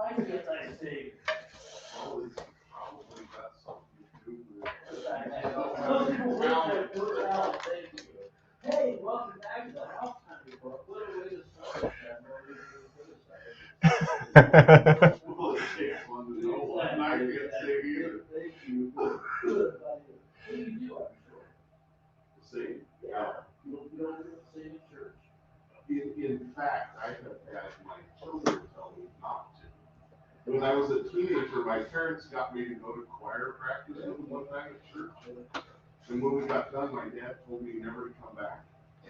I guess I say. Well, it's probably got something to do with it. Hey, welcome back to the Hoffman report. What a way to start. Well, it takes one to know one. I can't say either. Thank you. Good, buddy. What do you do, I'm sure? See? Yeah. You don't do the same church. In fact, I have had my children tell me not to. When I was a teenager, my parents got me to go to choir practice one time at church. And when we got done, my dad told me never to come back.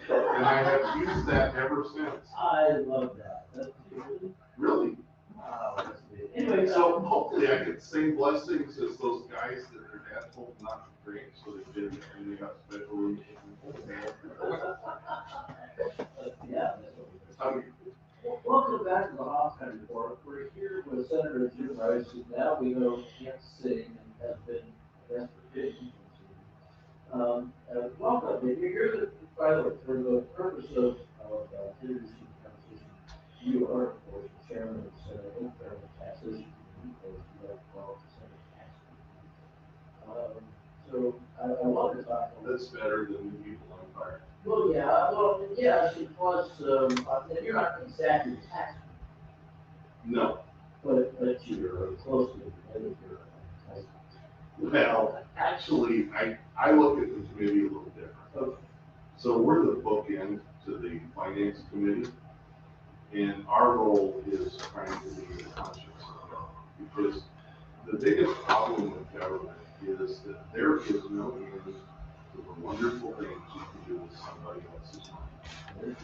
And I have used that ever since. I love that. That's good. Really? Wow, that's good. Anyway, So hopefully I get the same blessings as those guys that their dad told them not to drink, so they didn't, and they got special room. Yeah. Welcome back to the Hoffman report. We're here with Senator Jim Rice, who now we know can't sing and has been arrested for 50 years. Welcome. If you're here, by the way, for the purpose of introducing the conversation, you are, of course, the chairman of the Senate Internal Taxation Committee, as you like to call it, the Senate Tax Committee. So I want to talk. That's better than the people on fire. Well, yes, plus, and you're not exactly a tax. No. But you're closely related to Well, actually, I look at the committee a little different. Okay. So we're the bookend to the finance committee, and our role is trying to be the conscience of government. Because the biggest problem with government is that there is no end to the wonderful things you can do with somebody else's money.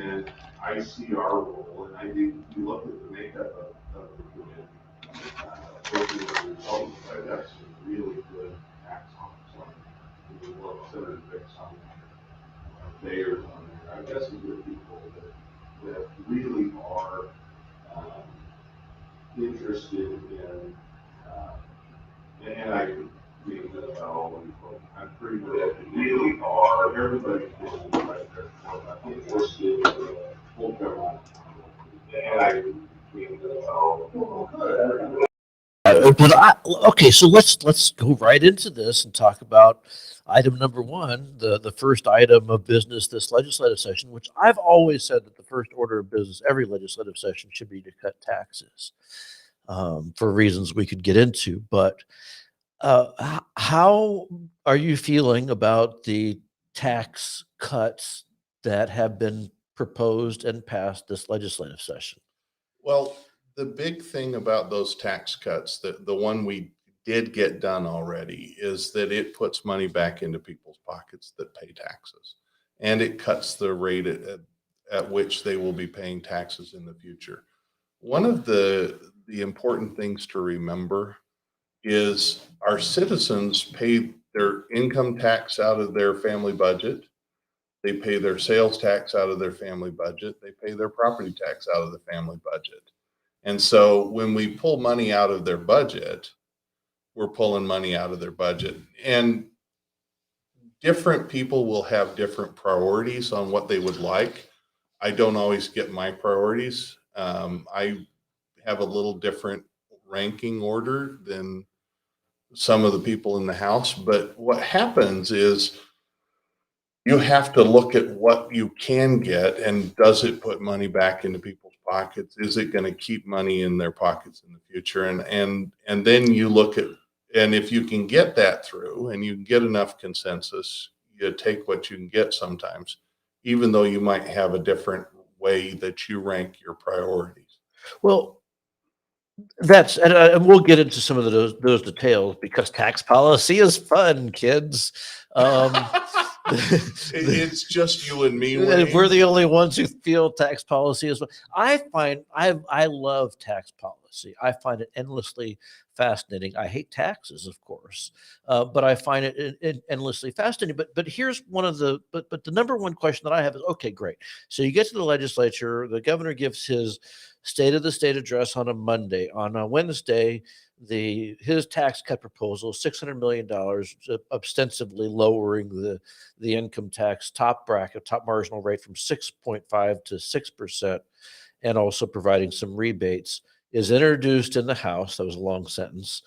And I see our role, and I think you look at the makeup of the committee, looking at the results, I've got some really good tax officers on the world, Senator Vick's on there, Mayor's on there. I've got some good people that really are interested in, and I mean that about all of them. I'm pretty good at it. Really are. Everybody's doing right there. I'm interested in full government. And I mean that about all of them. Well, good. Okay, so let's go right into this and talk about item number one, the first item of business this legislative session, which I've always said that the first order of business every legislative session should be to cut taxes, for reasons we could get into. But how are you feeling about the tax cuts that have been proposed and passed this legislative session? Well, the big thing about those tax cuts, the one we did get done already, is that it puts money back into people's pockets that pay taxes. And it cuts the rate at which they will be paying taxes in the future. One of the important things to remember is our citizens pay their income tax out of their family budget. They pay their sales tax out of their family budget. They pay their property tax out of the family budget. And so when we pull money out of their budget, we're pulling money out of their budget. And different people will have different priorities on what they would like. I don't always get my priorities. I have a little different ranking order than some of the people in the House. But what happens is you have to look at what you can get, and does it put money back into people's pockets? Is it going to keep money in their pockets in the future? And then you look at, and if you can get that through and you can get enough consensus, you take what you can get sometimes, even though you might have a different way that you rank your priorities. Well, and we'll get into some of those details because tax policy is fun, kids. It's just you and me. We're the only ones who feel tax policy is fun. I love tax policy. I find it endlessly fascinating. I hate taxes, of course, but I find it endlessly fascinating. But here's one of the the number one question that I have is, okay, great. So you get to the legislature, the governor gives his State of the State address on a Monday. On a Wednesday, his tax cut proposal, $600 million, ostensibly lowering the income tax top marginal rate from 6.5 to 6%, and also providing some rebates. is introduced in the House. That was a long sentence.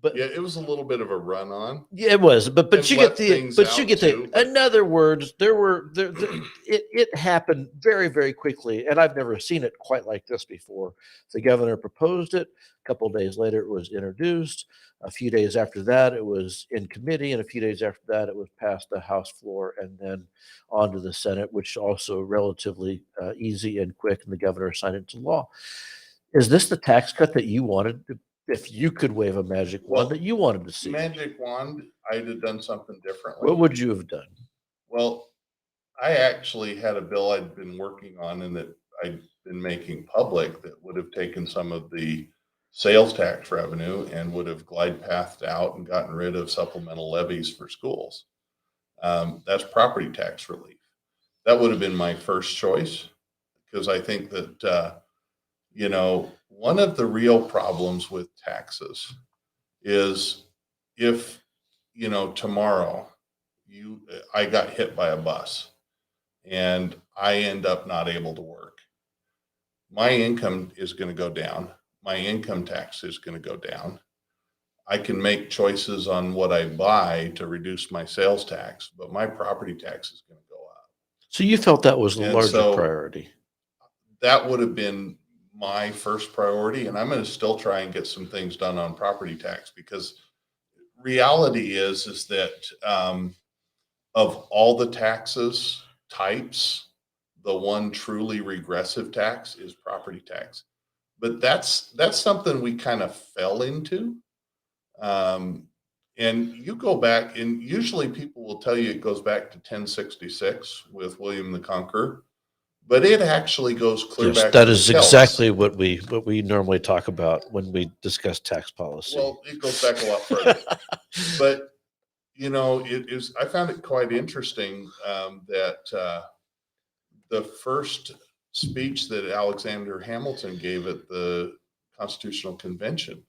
But Yeah, it was a little bit of a run on. yeah, it was, but And you left get the things but you out get too, the. but- In other words, it happened very, very quickly, and I've never seen it quite like this before. The governor proposed it. A couple of days later, it was introduced. A few days after that, it was in committee, and a few days after that, it was passed the House floor and then on to the Senate, which also relatively easy and quick, and the governor signed it into law. Is this the tax cut that you wanted to, if you could wave a magic wand, Well, that you wanted to see? Magic wand, I'd have done something differently. What would you have done? Well, I actually had a bill I'd been working on and that I'd been making public that would have taken some of the sales tax revenue and would have glide pathed out and gotten rid of supplemental levies for schools. That's property tax relief. That would have been my first choice, because I think that, one of the real problems with taxes is if, tomorrow I got hit by a bus and I end up not able to work, my income is going to go down. My income tax is going to go down. I can make choices on what I buy to reduce my sales tax, but my property tax is going to go up. So you felt that was the And larger so- priority. That would have been my first priority. And I'm going to still try and get some things done on property tax, because reality is that of all the taxes types, the one truly regressive tax is property tax. But that's something we kind of fell into. And you go back, and usually people will tell you it goes back to 1066 with William the Conqueror, but it actually goes clear Yes, back. that to is the Celts. exactly what we normally talk about when we discuss tax policy. Well, it goes back a lot further. But it is. I found it quite interesting that the first speech that Alexander Hamilton gave at the Constitutional Convention,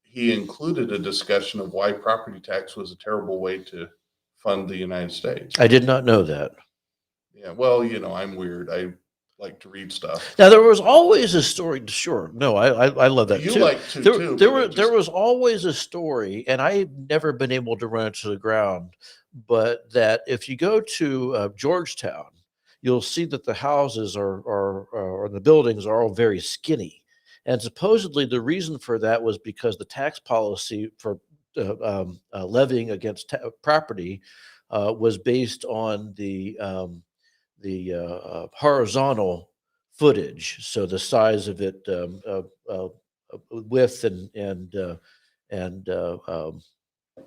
he included a discussion of why property tax was a terrible way to fund the United States. I did not know that. Yeah, well, I'm weird. I like to read stuff. Now there was always a story. Sure, no, I love that You too. like to there, too. there but were it there just- was always a story, and I've never been able to run it to the ground. But that if you go to Georgetown, you'll see that the houses or the buildings are all very skinny, and supposedly the reason for that was because the tax policy for levying against property was based on the horizontal footage, so the size of it, width and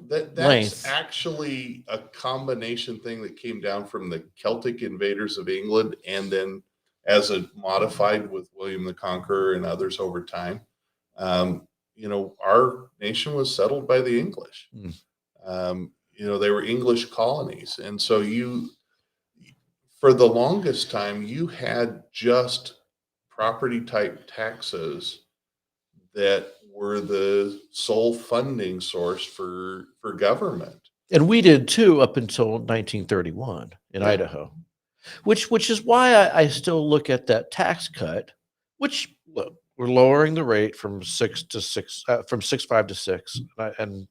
that's length. actually a combination thing that came down from the Celtic invaders of England, and then as a modified with William the Conqueror and others over time. Our nation was settled by the English. They were English colonies. And so for the longest time, you had just property type taxes that were the sole funding source for government. And we did too up until 1931 in Yeah. Idaho, which is why I still look at that tax cut, which look, we're lowering the rate from 6.5 to 6, and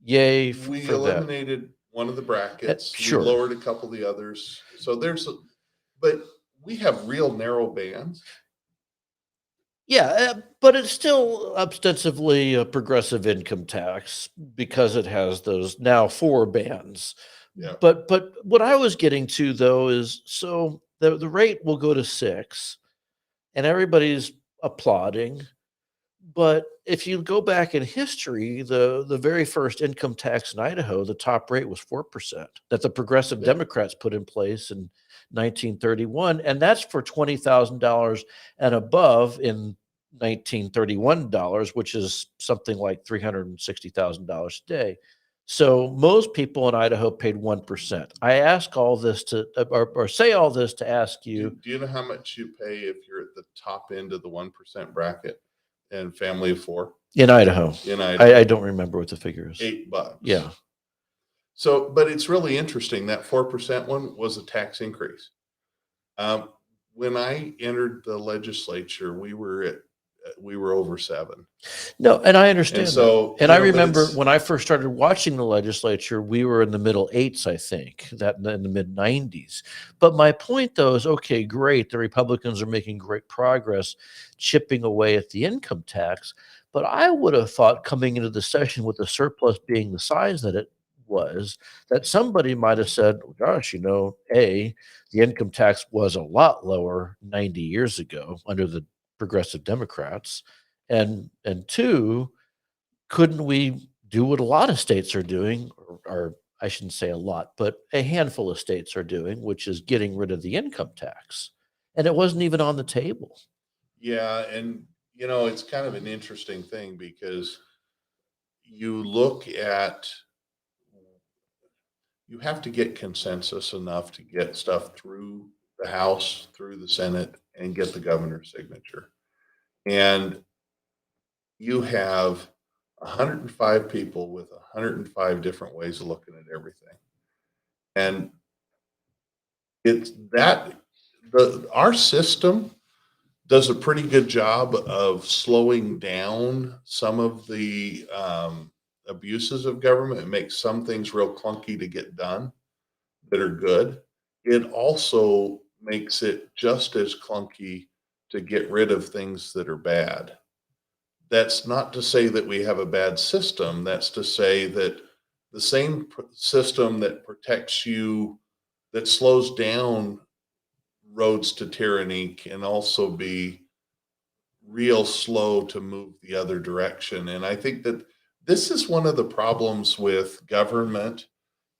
yay We for that. eliminated one of the brackets. Sure. We lowered a couple of the others. So but we have real narrow bands. Yeah, but it's still ostensibly a progressive income tax because it has those now 4 bands. Yeah. But what I was getting to though is, so the rate will go to 6 and everybody's applauding. But if you go back in history, the very first income tax in Idaho, the top rate was 4% that the progressive Democrats put in place in 1931, and that's for $20,000 and above in 1931 dollars, which is something like $360,000 a day. So most people in Idaho paid 1%. I ask all this to, or say all this to ask you. Do you know how much you pay if you're at the top end of the 1% bracket and family of 4? In Idaho. In Idaho, I don't remember what the figure is. $8. Yeah. So, but it's really interesting. That 4% one was a tax increase. When I entered the legislature, we were at we were over 7. No, and I understand And so, that. And I but remember it's- when I first started watching the legislature, we were in the middle 8s, I think, that in the mid 90s. But my point, though, is okay, great. The Republicans are making great progress chipping away at the income tax. But I would have thought coming into the session with the surplus being the size that it was, that somebody might have said, gosh, the income tax was a lot lower 90 years ago under the progressive Democrats. And two, couldn't we do what a lot of states are doing, or I shouldn't say a lot, but a handful of states are doing, which is getting rid of the income tax? And it wasn't even on the table. yeah. And, it's kind of an interesting thing because you look at, you have to get consensus enough to get stuff through the House, through the Senate, and get the governor's signature. And you have 105 people with 105 different ways of looking at everything. And it's that our system does a pretty good job of slowing down some of the abuses of government. It makes some things real clunky to get done that are good. It also makes it just as clunky to get rid of things that are bad. That's not to say that we have a bad system. That's to say that the same system that protects you, that slows down roads to tyranny, can also be real slow to move the other direction. And I think that this is one of the problems with government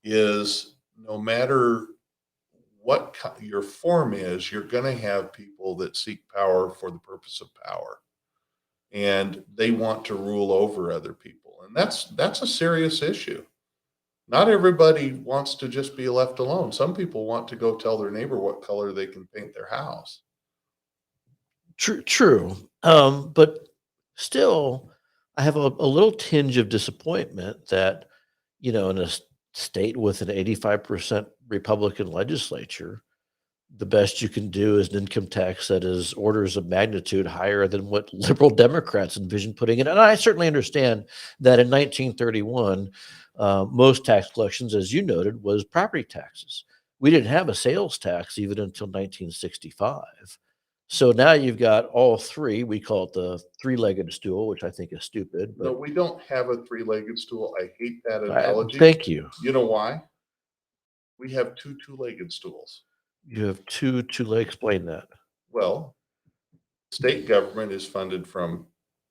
is no matter what your form is, you're going to have people that seek power for the purpose of power. And they want to rule over other people. And that's a serious issue. Not everybody wants to just be left alone. Some people want to go tell their neighbor what color they can paint their house. True. But still, I have a little tinge of disappointment that, in a state with an 85% Republican legislature, the best you can do is an income tax that is orders of magnitude higher than what liberal Democrats envision putting in. And I certainly understand that in 1931, most tax collections, as you noted, was property taxes. We didn't have a sales tax even until 1965. So now you've got all three. We call it the three-legged stool, which I think is stupid. No, But we don't have a three-legged stool. I hate that analogy. thank you. You know why? We have two-legged stools. You have two legs. Explain that. Well, state government is funded from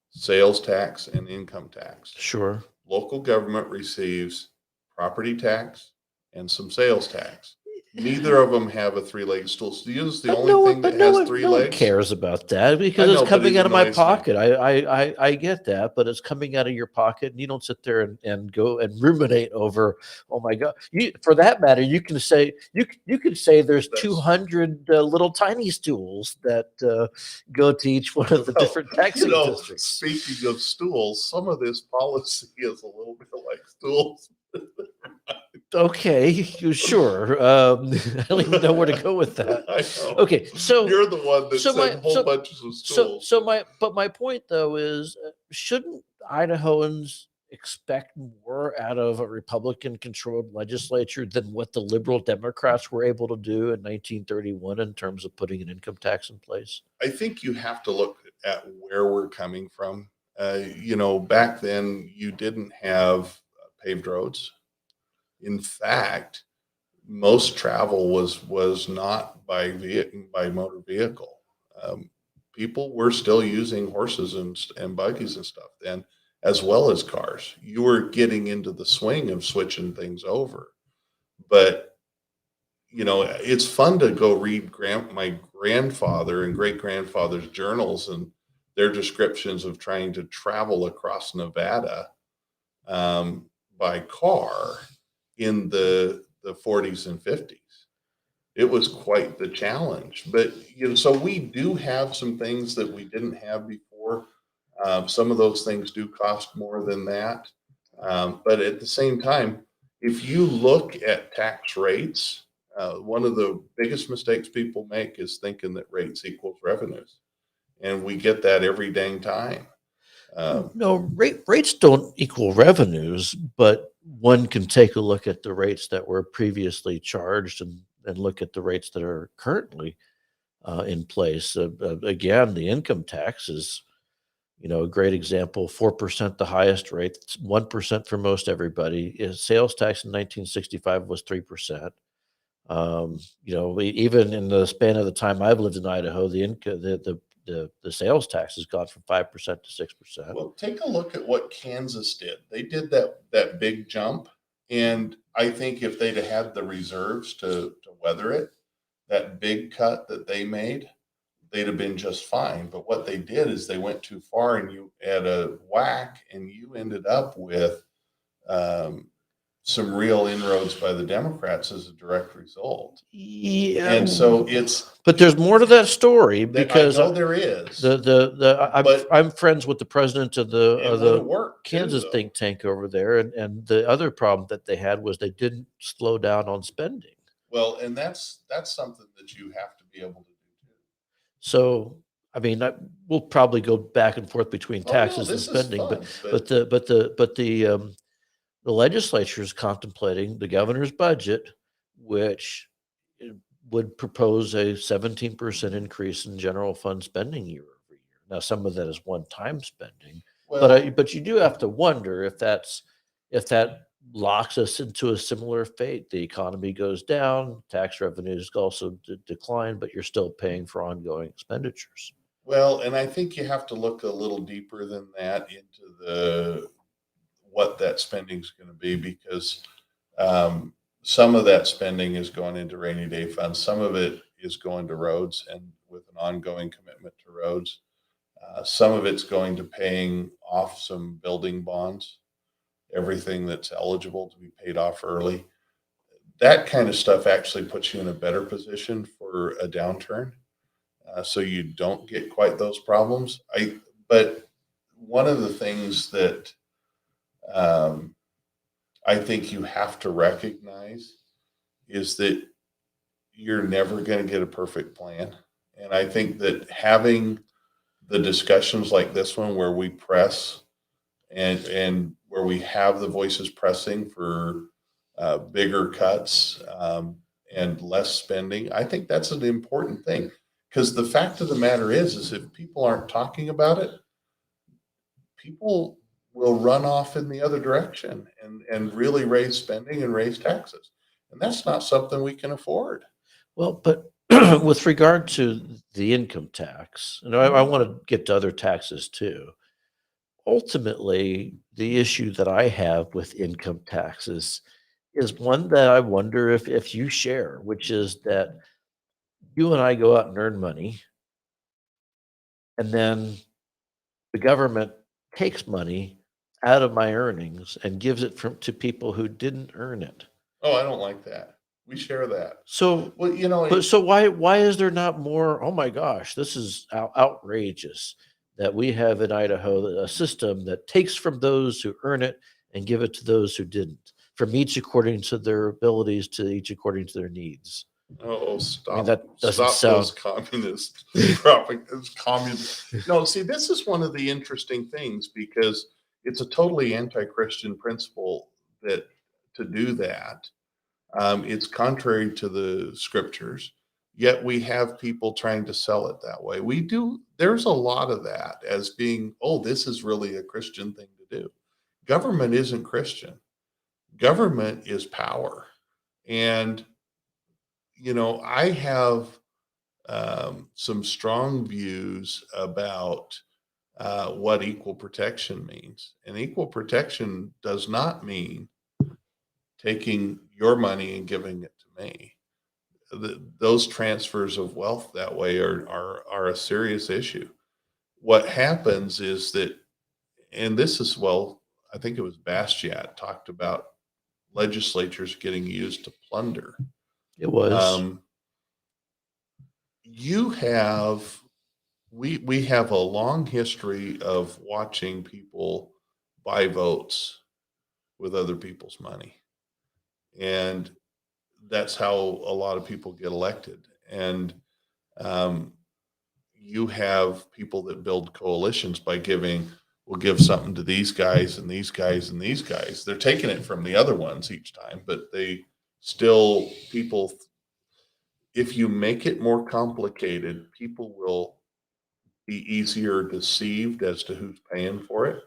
sales tax and income tax. Sure. Local government receives property tax and some sales tax. Neither of them have a three-legged stool. So this is the only thing that has three no one legs. cares about that because I know, it's but coming it out of my annoys me. pocket. I get that, but it's coming out of your pocket, and you don't sit there and go and ruminate over. Oh my God! For that matter, you can say you could say there's 200 little tiny stools that go to each one of the different taxing districts. Speaking of stools, some of this policy is a little bit like stools. Okay, sure. I don't even know where to go with that. I know. Okay, so You're the one that said whole bunches of stools. My point though is, shouldn't Idahoans expect more out of a Republican-controlled legislature than what the liberal Democrats were able to do in 1931 in terms of putting an income tax in place? I think you have to look at where we're coming from. Back then you didn't have paved roads. In fact, most travel was not by motor vehicle. People were still using horses and buggies and stuff then, as well as cars. You were getting into the swing of switching things over. But, it's fun to go read my grandfather and great grandfather's journals and their descriptions of trying to travel across Nevada by car in the 40s and 50s. It was quite the challenge. But, so we do have some things that we didn't have before. Some of those things do cost more than that. But at the same time, if you look at tax rates, one of the biggest mistakes people make is thinking that rates equals revenues. And we get that every dang time. No, rates don't equal revenues, but one can take a look at the rates that were previously charged and look at the rates that are currently in place. Again, the income tax is, a great example. 4% the highest rate, 1% for most everybody. Sales tax in 1965 was 3%. Even in the span of the time I've lived in Idaho, the sales tax has gone from 5% to 6%. Well, take a look at what Kansas did. They did that big jump, and I think if they'd have had the reserves to weather it, that big cut that they made, they'd have been just fine. But what they did is they went too far, and you had a whack, and you ended up with um, some real inroads by the Democrats as a direct result. Yeah, And so but there's more to that story I because know there is. I'm I'm friends with the president of It would have the worked too, Kansas though. think tank over there, and the other problem that they had was they didn't slow down on spending. Well, and that's something that you have to be able to do too. So, I mean, we'll probably go back and forth between Oh no, taxes and this is spending, fun, the legislature is contemplating the governor's budget, which would propose a 17% increase in general fund spending year over year. Now, some of that is one-time spending, well, but you do have to wonder if that locks us into a similar fate. The economy goes down, tax revenues also decline, but you're still paying for ongoing expenditures. well, and I think you have to look a little deeper than that into what that spending is going to be because um, some of that spending is going into rainy day funds, some of it is going to roads, and with an ongoing commitment to roads, some of it's going to paying off some building bonds, everything that's eligible to be paid off early. That kind of stuff actually puts you in a better position for a downturn, so you don't get quite those problems. But one of the things that um, I think you have to recognize is that you're never going to get a perfect plan, and I think that having the discussions like this one where we press and where we have the voices pressing for bigger cuts and less spending. I think that's an important thing because the fact of the matter is if people aren't talking about it, people will run off in the other direction and really raise spending and raise taxes. And that's not something we can afford. Well, but with regard to the income tax, and I want to get to other taxes too. Ultimately, the issue that I have with income taxes is one that I wonder if you share, which is that you and I go out and earn money, and then the government takes money out of my earnings and gives it to people who didn't earn it. Oh, I don't like that. We share that. So, Well, but so why is there not more? Oh my gosh, this is outrageous that we have in Idaho a system that takes from those who earn it and give it to those who didn't, from each according to their abilities to each according to their needs. oh, I mean, stop. that doesn't Stop those sound. communist propaganda. Communist. No, see, this is one of the interesting things because it's a totally anti-Christian principle that to do that. It's contrary to the scriptures, yet we have people trying to sell it that way. We do, there's a lot of that as being, oh, this is really a Christian thing to do. Government isn't Christian, government is power. And, I have some strong views about what equal protection means. And equal protection does not mean taking your money and giving it to me. Those transfers of wealth that way are a serious issue. What happens is that, and this is, well, I think it was Bastiat talked about legislatures getting used to plunder. It was. Um, you have, we have a long history of watching people buy votes with other people's money. And that's how a lot of people get elected. And um, you have people that build coalitions by giving, we'll give something to these guys and these guys and these guys. They're taking it from the other ones each time, but they still, people, if you make it more complicated, people will be easier deceived as to who's paying for it.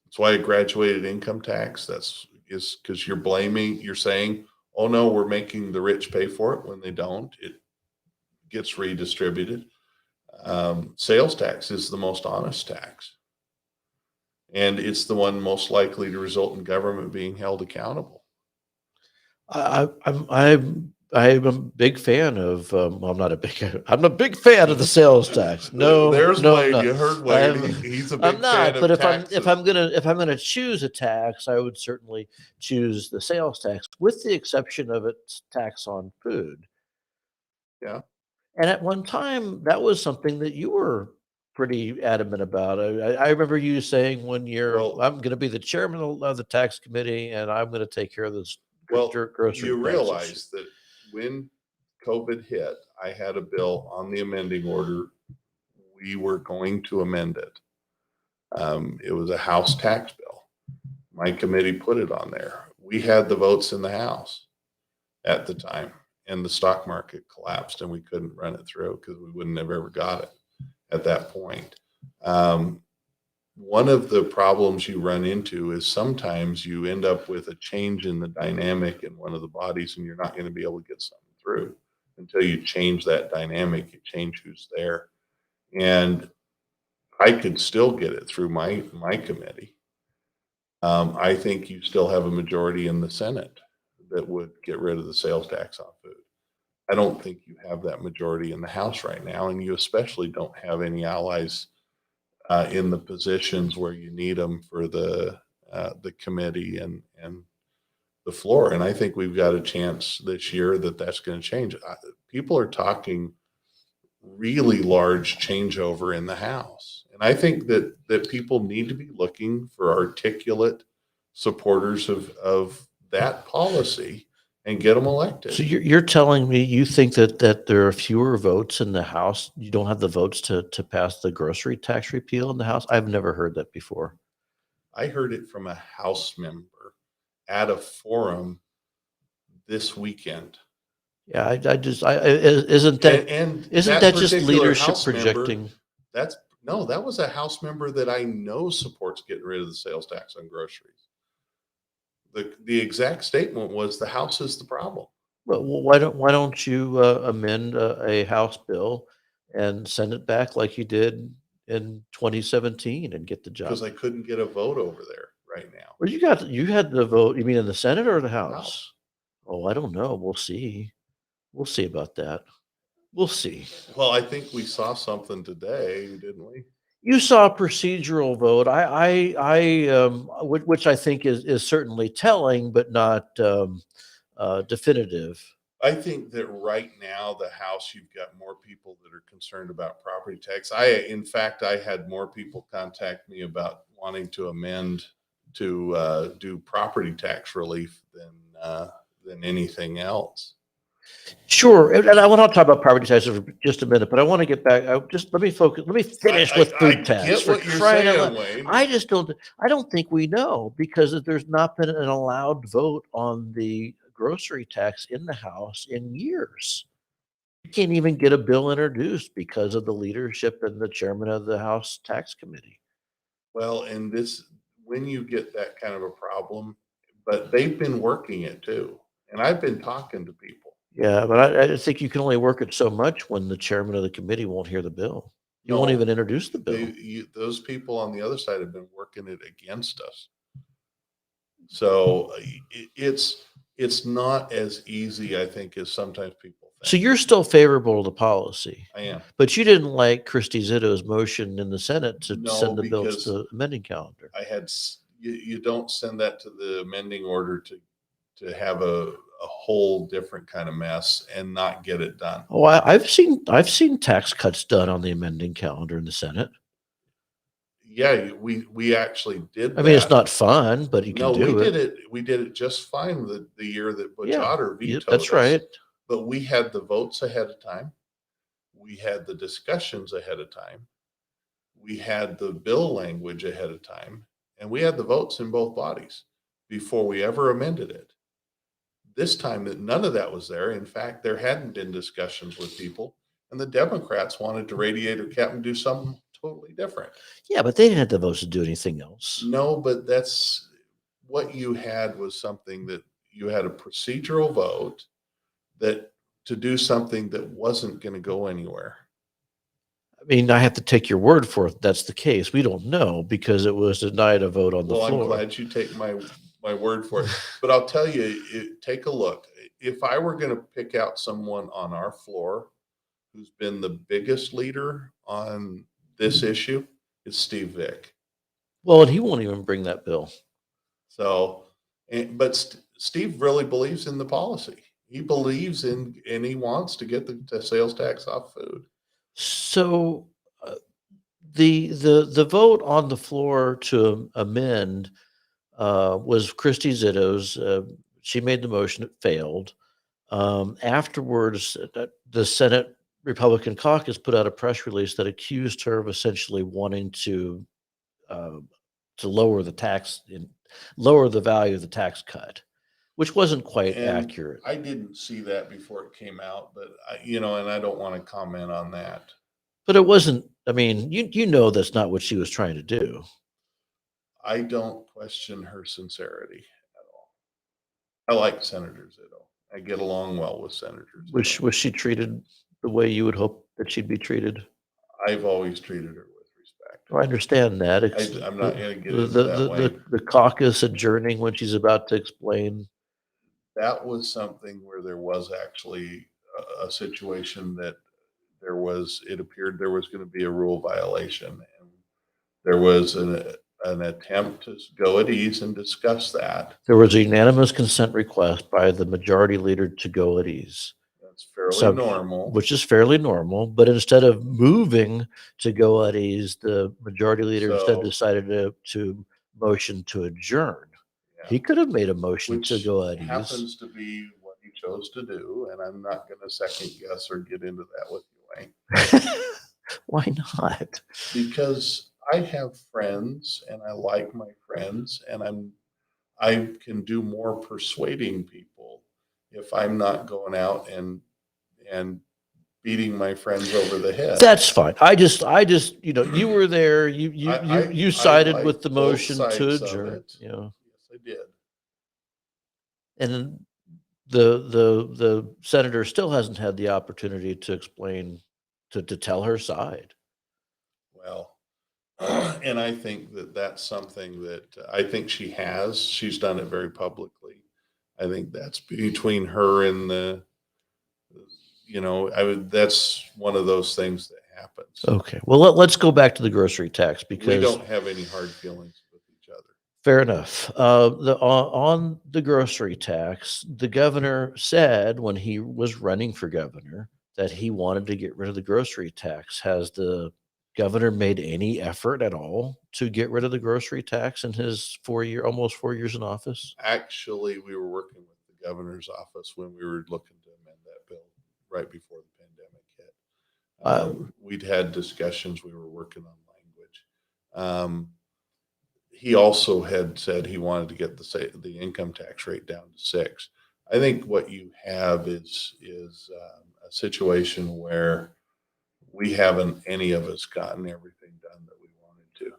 That's why a graduated income tax, is because you're saying, oh no, we're making the rich pay for it when they don't. It gets redistributed. Sales tax is the most honest tax. And it's the one most likely to result in government being held accountable. I'm a big fan of. Well, I'm a big fan of the sales tax. No, There's no, Wade. I'm not. You heard Wade. I'm- He's a big I'm not. fan But of if I'm gonna choose a tax, I would certainly choose the sales tax, with the exception of its tax on food. Yeah. And at one time, that was something that you were pretty adamant about. I remember you saying one year, Well- "I'm going to be the chairman of the tax committee, and I'm going to take care of this Well, grocery you taxes." realize that when COVID hit, I had a bill on the amending order. We were going to amend it. It was a House tax bill. My committee put it on there. We had the votes in the House at the time, and the stock market collapsed, and we couldn't run it through because we wouldn't have ever got it at that point. One of the problems you run into is sometimes you end up with a change in the dynamic in one of the bodies, and you're not going to be able to get something through until you change that dynamic, you change who's there. And I could still get it through my committee. I think you still have a majority in the Senate that would get rid of the sales tax on food. I don't think you have that majority in the House right now, and you especially don't have any allies in the positions where you need them for the committee and the floor. And I think we've got a chance this year that's going to change. People are talking really large changeover in the House, and I think that people need to be looking for articulate supporters of that policy and get them elected. So you're telling me you think that there are fewer votes in the House? You don't have the votes to pass the grocery tax repeal in the House? I've never heard that before. I heard it from a House member at a forum this weekend. Yeah, isn't that And isn't that just particular leadership House member, projecting? that was a House member that I know supports getting rid of the sales tax on groceries. The exact statement was the House is the problem. Well, why don't you amend a House bill and send it back like you did in 2017 and get the job? Because I couldn't get a vote over there right now. Well, you had the vote. You mean in the Senate or the House? House. Oh, I don't know. We'll see. We'll see about that. We'll see. Well, I think we saw something today, didn't we? You saw a procedural vote. Which I think is certainly telling, but not definitive. I think that right now, the House, you've got more people that are concerned about property tax. In fact, I had more people contact me about wanting to amend to do property tax relief than anything else. Sure, and I want to talk about property taxes for just a minute, but I want to get back. Let me focus. Let me finish with food tax. Get what you're saying, Wayne. I don't think we know, because there's not been an allowed vote on the grocery tax in the House in years. You can't even get a bill introduced because of the leadership and the chairman of the House Tax Committee. Well, and when you get that kind of a problem, but they've been working it too, and I've been talking to people. Yeah, but I think you can only work it so much when the chairman of the committee won't hear the bill. You won't No, even introduce the bill. Those people on the other side have been working it against us. So it's not as easy, I think, as sometimes people think. So you're still favorable to the policy, I am. but you didn't like Christy Zito's motion in the Senate to No, send the bills because to the amending calendar. You don't send that to the amending order to have a whole different kind of mess and not get it done. Oh, I've seen tax cuts done on the amending calendar in the Senate. Yeah, we actually did. I mean, it's not fun, but you can do it. We did it just fine the year that Butch Yeah, Otter vetoed that's us. right. But we had the votes ahead of time. we had the discussions ahead of time. We had the bill language ahead of time, and we had the votes in both bodies before we ever amended it. This time, that none of that was there. In fact, there hadn't been discussions with people, and the Democrats wanted to radiator cap and do something totally different. Yeah, but they didn't have the votes to do anything else. No, but that's what you had was something that you had a procedural vote that to do something that wasn't going to go anywhere. I mean, I have to take your word for it. That's the case. We don't know because it was denied a vote on the Well, floor. I'm glad you take my word for it. But I'll tell you, take a look. If I were going to pick out someone on our floor who's been the biggest leader on this issue, it's Steve Vick. Well, and he won't even bring that bill. So, but Steve really believes in the policy. He believes in, and he wants to get the sales tax off food. So the vote on the floor to amend was Christy Zitto's. She made the motion. It failed. Afterwards, the Senate Republican caucus put out a press release that accused her of essentially wanting to lower the tax, lower the value of the tax cut, which wasn't quite And accurate. I didn't see that before it came out, but and I don't want to comment on that. But it wasn't. I mean, you know that's not what she was trying to do. I don't question her sincerity at all. I like Senator Zitto. I get along well with Senator Zitto. Was she treated the way you would hope that she'd be treated? I've always treated her with respect. I understand that. I'm not going to get into that way. The caucus adjourning when she's about to explain. That was something where there was actually a situation that it appeared there was going to be a rule violation. And there was an attempt to go at ease and discuss that. There was a unanimous consent request by the majority leader to go at ease. That's fairly normal. Which is fairly normal. But instead of moving to go at ease, the majority leader instead decided to motion to adjourn. Yeah. He could have made a motion to go at ease. Happens to be what he chose to do, and I'm not going to second guess or get into that with you, Wayne. Why not? Because I have friends, and I like my friends, and I can do more persuading people if I'm not going out and beating my friends over the head. That's fine. I just, you were there. You sided with the motion to adjourn. Yes, I did. And the senator still hasn't had the opportunity to explain, to tell her side. Well, and I think that's something that I think she's done it very publicly. I think that's between her and that's one of those things that happens. Okay. Well, let's go back to the grocery tax because we don't have any hard feelings with each other. Fair enough. On the grocery tax, the governor said when he was running for governor that he wanted to get rid of the grocery tax. Has the governor made any effort at all to get rid of the grocery tax in his almost 4 years in office? Actually, we were working with the governor's office when we were looking to amend that bill right before the pandemic hit. We'd had discussions. We were working on language. He also had said he wanted to get the income tax rate down to 6%. I think what you have is a situation where we haven't any of us gotten everything done that we wanted to.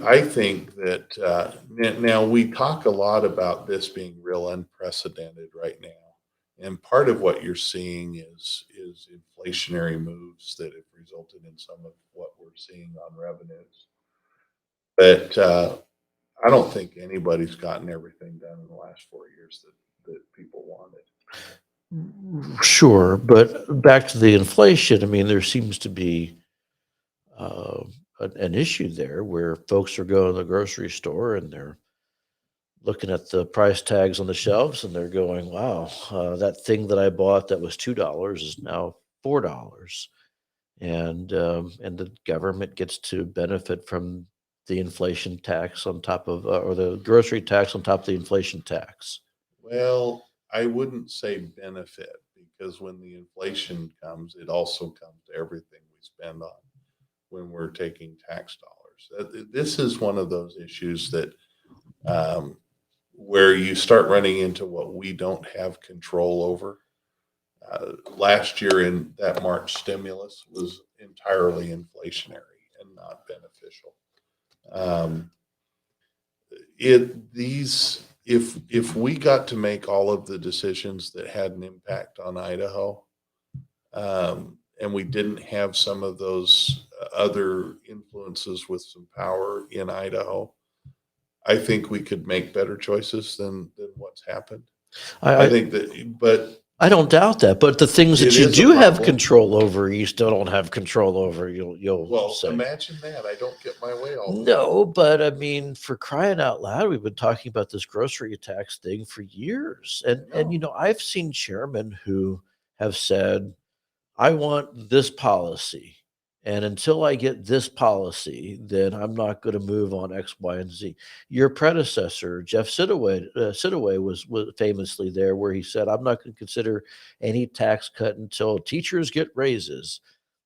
I think that now we talk a lot about this being real unprecedented right now. And part of what you're seeing is inflationary moves that have resulted in some of what we're seeing on revenues. But I don't think anybody's gotten everything done in the last 4 years that people wanted. Sure, but back to the inflation, I mean, there seems to be an issue there where folks are going to the grocery store and they're looking at the price tags on the shelves and they're going, wow, that thing that I bought that was $2 is now $4. And the government gets to benefit from the inflation tax on top of, or the grocery tax on top of the inflation tax. Well, I wouldn't say benefit because when the inflation comes, it also comes to everything we spend on when we're taking tax dollars. This is one of those issues that where you start running into what we don't have control over. Last year in that March stimulus was entirely inflationary and not beneficial. If we got to make all of the decisions that had an impact on Idaho, and we didn't have some of those other influences with some power in Idaho, I think we could make better choices than what's happened. I think that, but I don't doubt that, but the things that It you is a do have problem. control over, you still don't have control over. You'll well, say. imagine that. I don't get my way all the time. No, but I mean, for crying out loud, we've been talking about this grocery tax thing for years. And I've seen chairmen who have said, I want this policy. And until I get this policy, then I'm not going to move on X, Y, and Z. Your predecessor, Jeff Sidaway was famously there where he said, I'm not going to consider any tax cut until teachers get raises,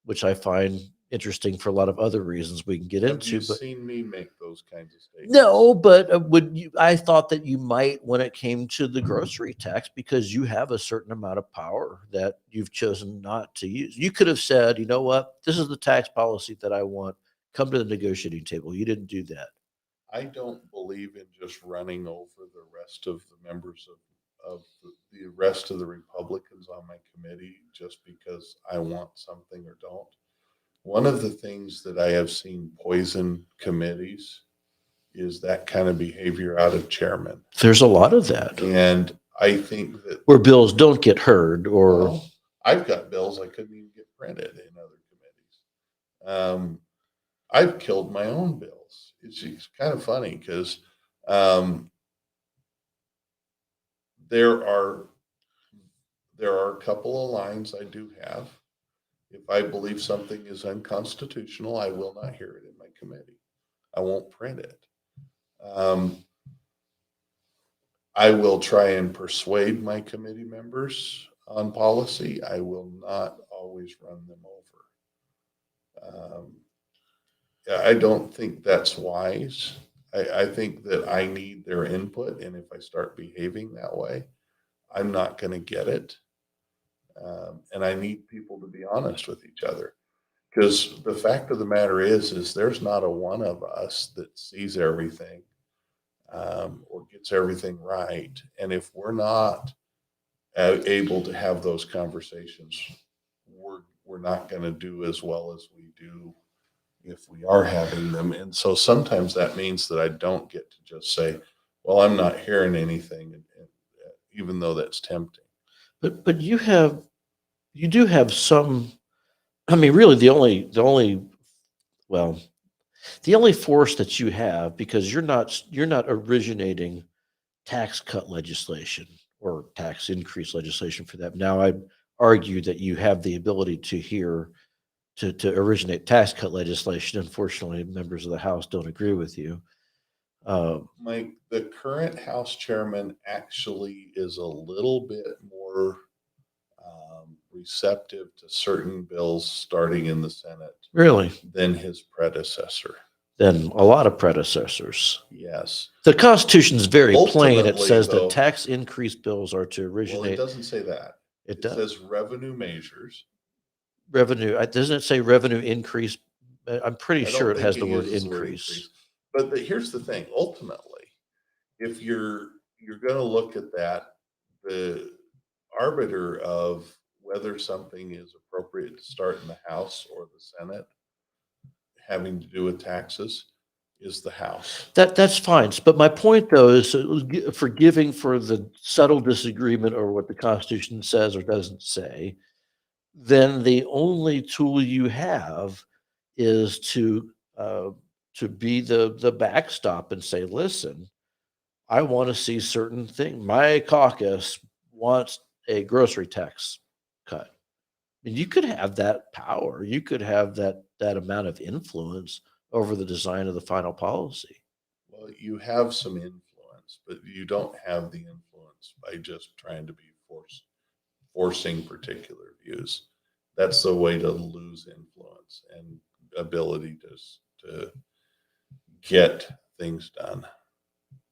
which I find interesting for a lot of other reasons we can get Have into. you But seen me make those kinds of statements? no, but I thought that you might when it came to the grocery tax because you have a certain amount of power that you've chosen not to use. You could have said, you know what, this is the tax policy that I want. Come to the negotiating table. You didn't do that. I don't believe in just running over the rest of the members of the rest of the Republicans on my committee just because I want something or don't. One of the things that I have seen poison committees is that kind of behavior out of chairmen. There's a lot of that And I think that where bills don't get heard or well, I've got bills I couldn't even get printed in other committees. I've killed my own bills. It's kind of funny because there are a couple of lines I do have. If I believe something is unconstitutional, I will not hear it in my committee. I won't print it. I will try and persuade my committee members on policy. I will not always run them over. I don't think that's wise. I think that I need their input, and if I start behaving that way, I'm not going to get it. And I need people to be honest with each other. Because the fact of the matter is there's not a one of us that sees everything or gets everything right. And if we're not able to have those conversations, we're not going to do as well as we do if we are having them. And so sometimes that means that I don't get to just say, well, I'm not hearing anything, even though that's tempting. but you do have some. I mean, really, the only force that you have because you're not originating tax cut legislation or tax increase legislation for that. Now, I argue that you have the ability to hear to originate tax cut legislation. Unfortunately, members of the House don't agree with you. Mike, the current House chairman actually is a little bit more receptive to certain bills starting in the Senate Really, than his predecessor. than a lot of predecessors. Yes. The Constitution is very plain. It Ultimately, says though- that tax increase bills are to Well, it originate doesn't say that. It It does. says revenue measures. revenue. Doesn't it say revenue increase? I'm pretty I sure don't it think has it the word uses increase. But here's the thing. Ultimately, if you're going to look at that, the arbiter of whether something is appropriate to start in the House or the Senate having to do with taxes is the House. That's fine. But my point, though, is forgiving for the subtle disagreement or what the Constitution says or doesn't say, then the only tool you have is to be the backstop and say, listen, I want to see certain things. My caucus wants a grocery tax cut. And you could have that power. You could have that amount of influence over the design of the final policy. Well, you have some influence, but you don't have the influence by just trying to be forcing particular views. That's the way to lose influence and ability to get things done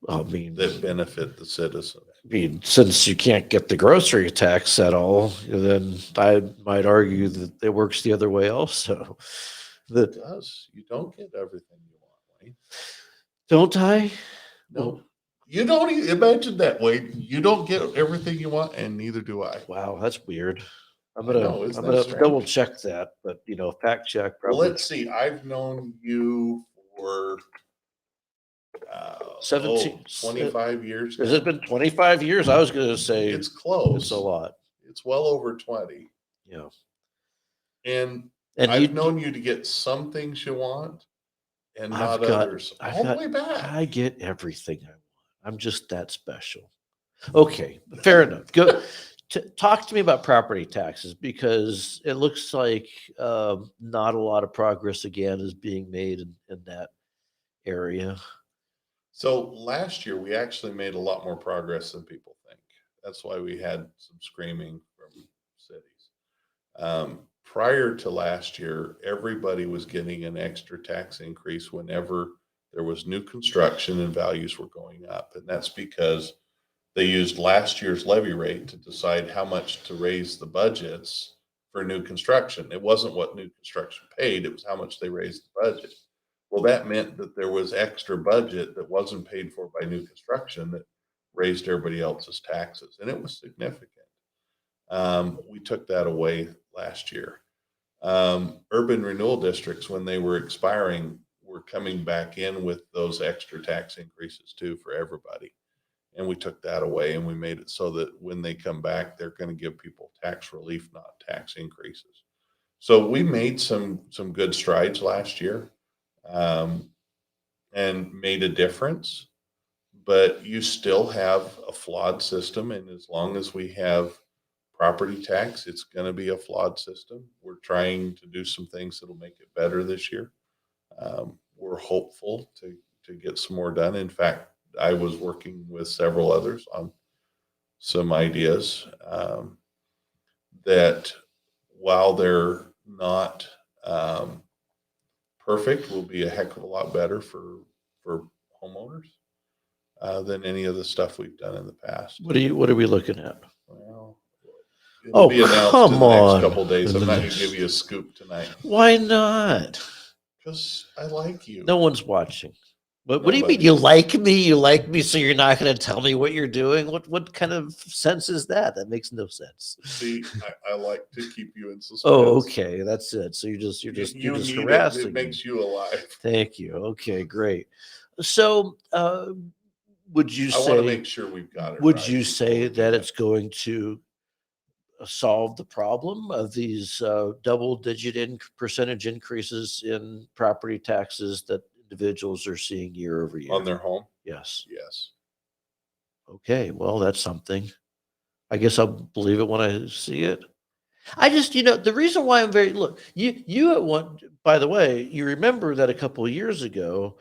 I mean, that benefit the citizens. since you can't get the grocery tax at all, then I might argue that it works the other way also. It That does. You don't get everything you want, Wayne. don't I? No, Well, you don't imagine that, Wayne. You don't get everything you want, and neither do I. wow, that's weird. I'm I gonna know, isn't I'm that gonna strange? double check that, but fact check Well, probably let's see. I've known you for 17. 25 years Has now. it been 25 years? I was gonna say It's close. it's a lot. It's well over 20. Yeah. And And I've known you to get some things you want and not others. All the way back. I get everything I want. I'm just that special. Okay, fair enough. Go talk to me about property taxes, because it looks like not a lot of progress again is being made in that area. So last year, we actually made a lot more progress than people think. That's why we had some screaming from cities. Prior to last year, everybody was getting an extra tax increase whenever there was new construction and values were going up. And that's because they used last year's levy rate to decide how much to raise the budgets for new construction. It wasn't what new construction paid, it was how much they raised the budget. Well, that meant that there was extra budget that wasn't paid for by new construction that raised everybody else's taxes, and it was significant. We took that away last year. Urban renewal districts, when they were expiring, were coming back in with those extra tax increases too for everybody. And we took that away, and we made it so that when they come back, they're going to give people tax relief, not tax increases. So we made some good strides last year, and made a difference. But you still have a flawed system, and as long as we have property tax, it's going to be a flawed system. We're trying to do some things that'll make it better this year. We're hopeful to get some more done. In fact, I was working with several others on some ideas that, while they're not perfect, will be a heck of a lot better for homeowners than any of the stuff we've done in the past. What are we looking at? Well, it'll be announced in come the on. next couple of days. I'm not going to give you a scoop tonight Why not? because I like you. No one's watching. What do you Nobody. mean you like me? You like me, so you're not going to tell me what you're doing? What kind of sense is that? That makes no sense. See, I like to keep you in suspense. Oh, okay, that's it. So you're just You need harassing it makes you alive. Thank you. Okay, great. So, would you I want to say? make sure we've got it Would right you before say we do that it's going to solve the problem of these double-digit percentage increases in property taxes that individuals are seeing year over year? on their home? Yes. Yes. Okay. Well, that's something. I guess I'll believe it when I see it. I just, the reason why I'm you at one, by the way, you remember that a couple of years ago,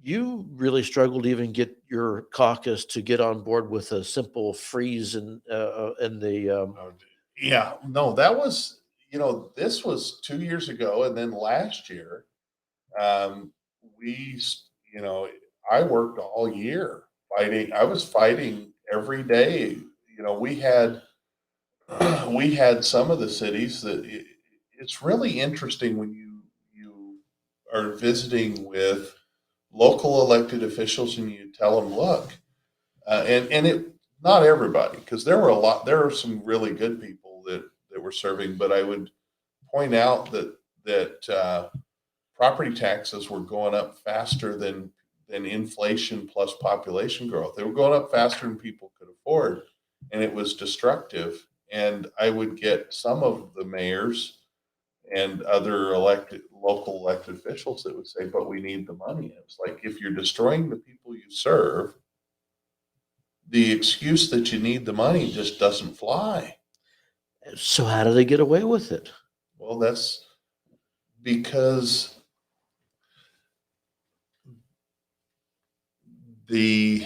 you really struggled to even get your caucus to get on board with a simple freeze in the Yeah. No, that was, this was 2 years ago. And then last year, we, I worked all year fighting. I was fighting every day. We had, we had some of the cities that it's really interesting when you are visiting with local elected officials and you tell them, look, and it not everybody, because there are some really good people that were serving, but I would point out that property taxes were going up faster than inflation plus population growth. They were going up faster than people could afford, and it was destructive. And I would get some of the mayors and other local elected officials that would say, but we need the money. It's like, if you're destroying the people you serve, the excuse that you need the money just doesn't fly. So how do they get away with it? Well, that's because the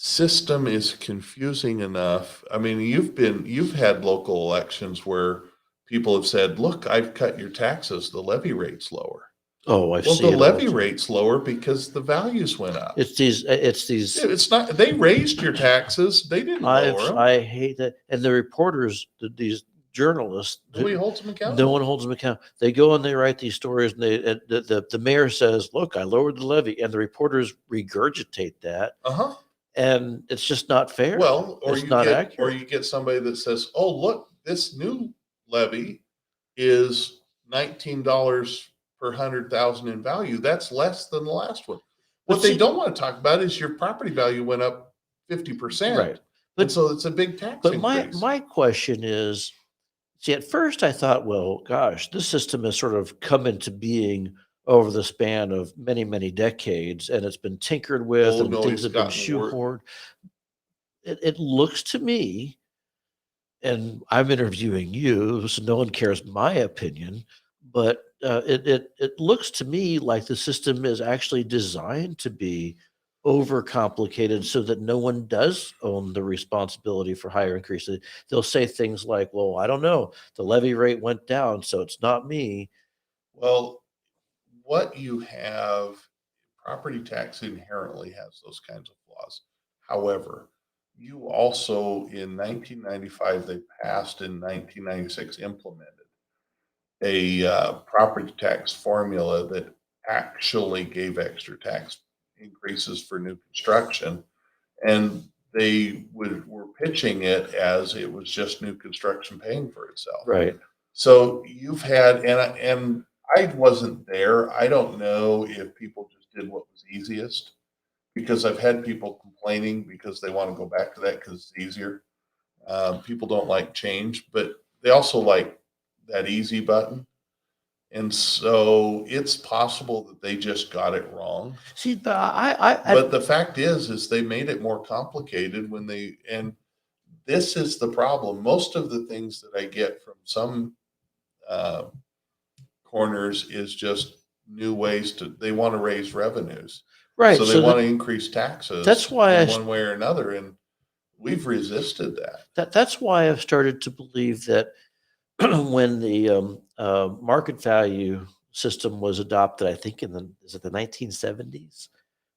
system is confusing enough. I mean, you've had local elections where people have said, look, I've cut your taxes, the levy rate's lower. Oh, I've Well, seen the it all levy the time. rate's lower because the values went up. It's these, It's not, they raised your taxes, they didn't lower them. I hate that. And the reporters, these journalists, Nobody holds them accountable. no one holds them accountable. They go and they write these stories, and the mayor says, look, I lowered the levy, and the reporters regurgitate that. Uh-huh. And it's just not fair. Well, or it's not accurate. you get somebody that says, oh, look, this new levy is $19 per 100,000 in value. That's less than the last one. What they don't want to talk about is your property value went up 50%. Right. But so it's a big tax But increase. my question is, see, at first I thought, well, gosh, this system has sort of come into being over the span of many, many decades, and it's been tinkered with, Oh, and no, things it's have been gotten worse. shoehorned. It looks to me, and I'm interviewing you, so no one cares my opinion, but it looks to me like the system is actually designed to be overcomplicated so that no one does own the responsibility for higher increases. They'll say things like, well, I don't know, the levy rate went down, so it's not me. Well, what you have, property tax inherently has those kinds of flaws. However, you also, in 1995, they passed, in 1996, implemented a property tax formula that actually gave extra tax increases for new construction. And they were pitching it as it was just new construction paying for itself. Right. So you've had, and I wasn't there. I don't know if people just did what was easiest, because I've had people complaining because they want to go back to that because it's easier. People don't like change, but they also like that easy button. And so it's possible that they just got it wrong. See, but But the fact is they made it more complicated and this is the problem. Most of the things that I get from some corners is just new ways they want to raise revenues. right. So they want to increase taxes. That's why in one way or another. And we've resisted that. That's why I've started to believe that when the market value system was adopted, I think is it the 1970s,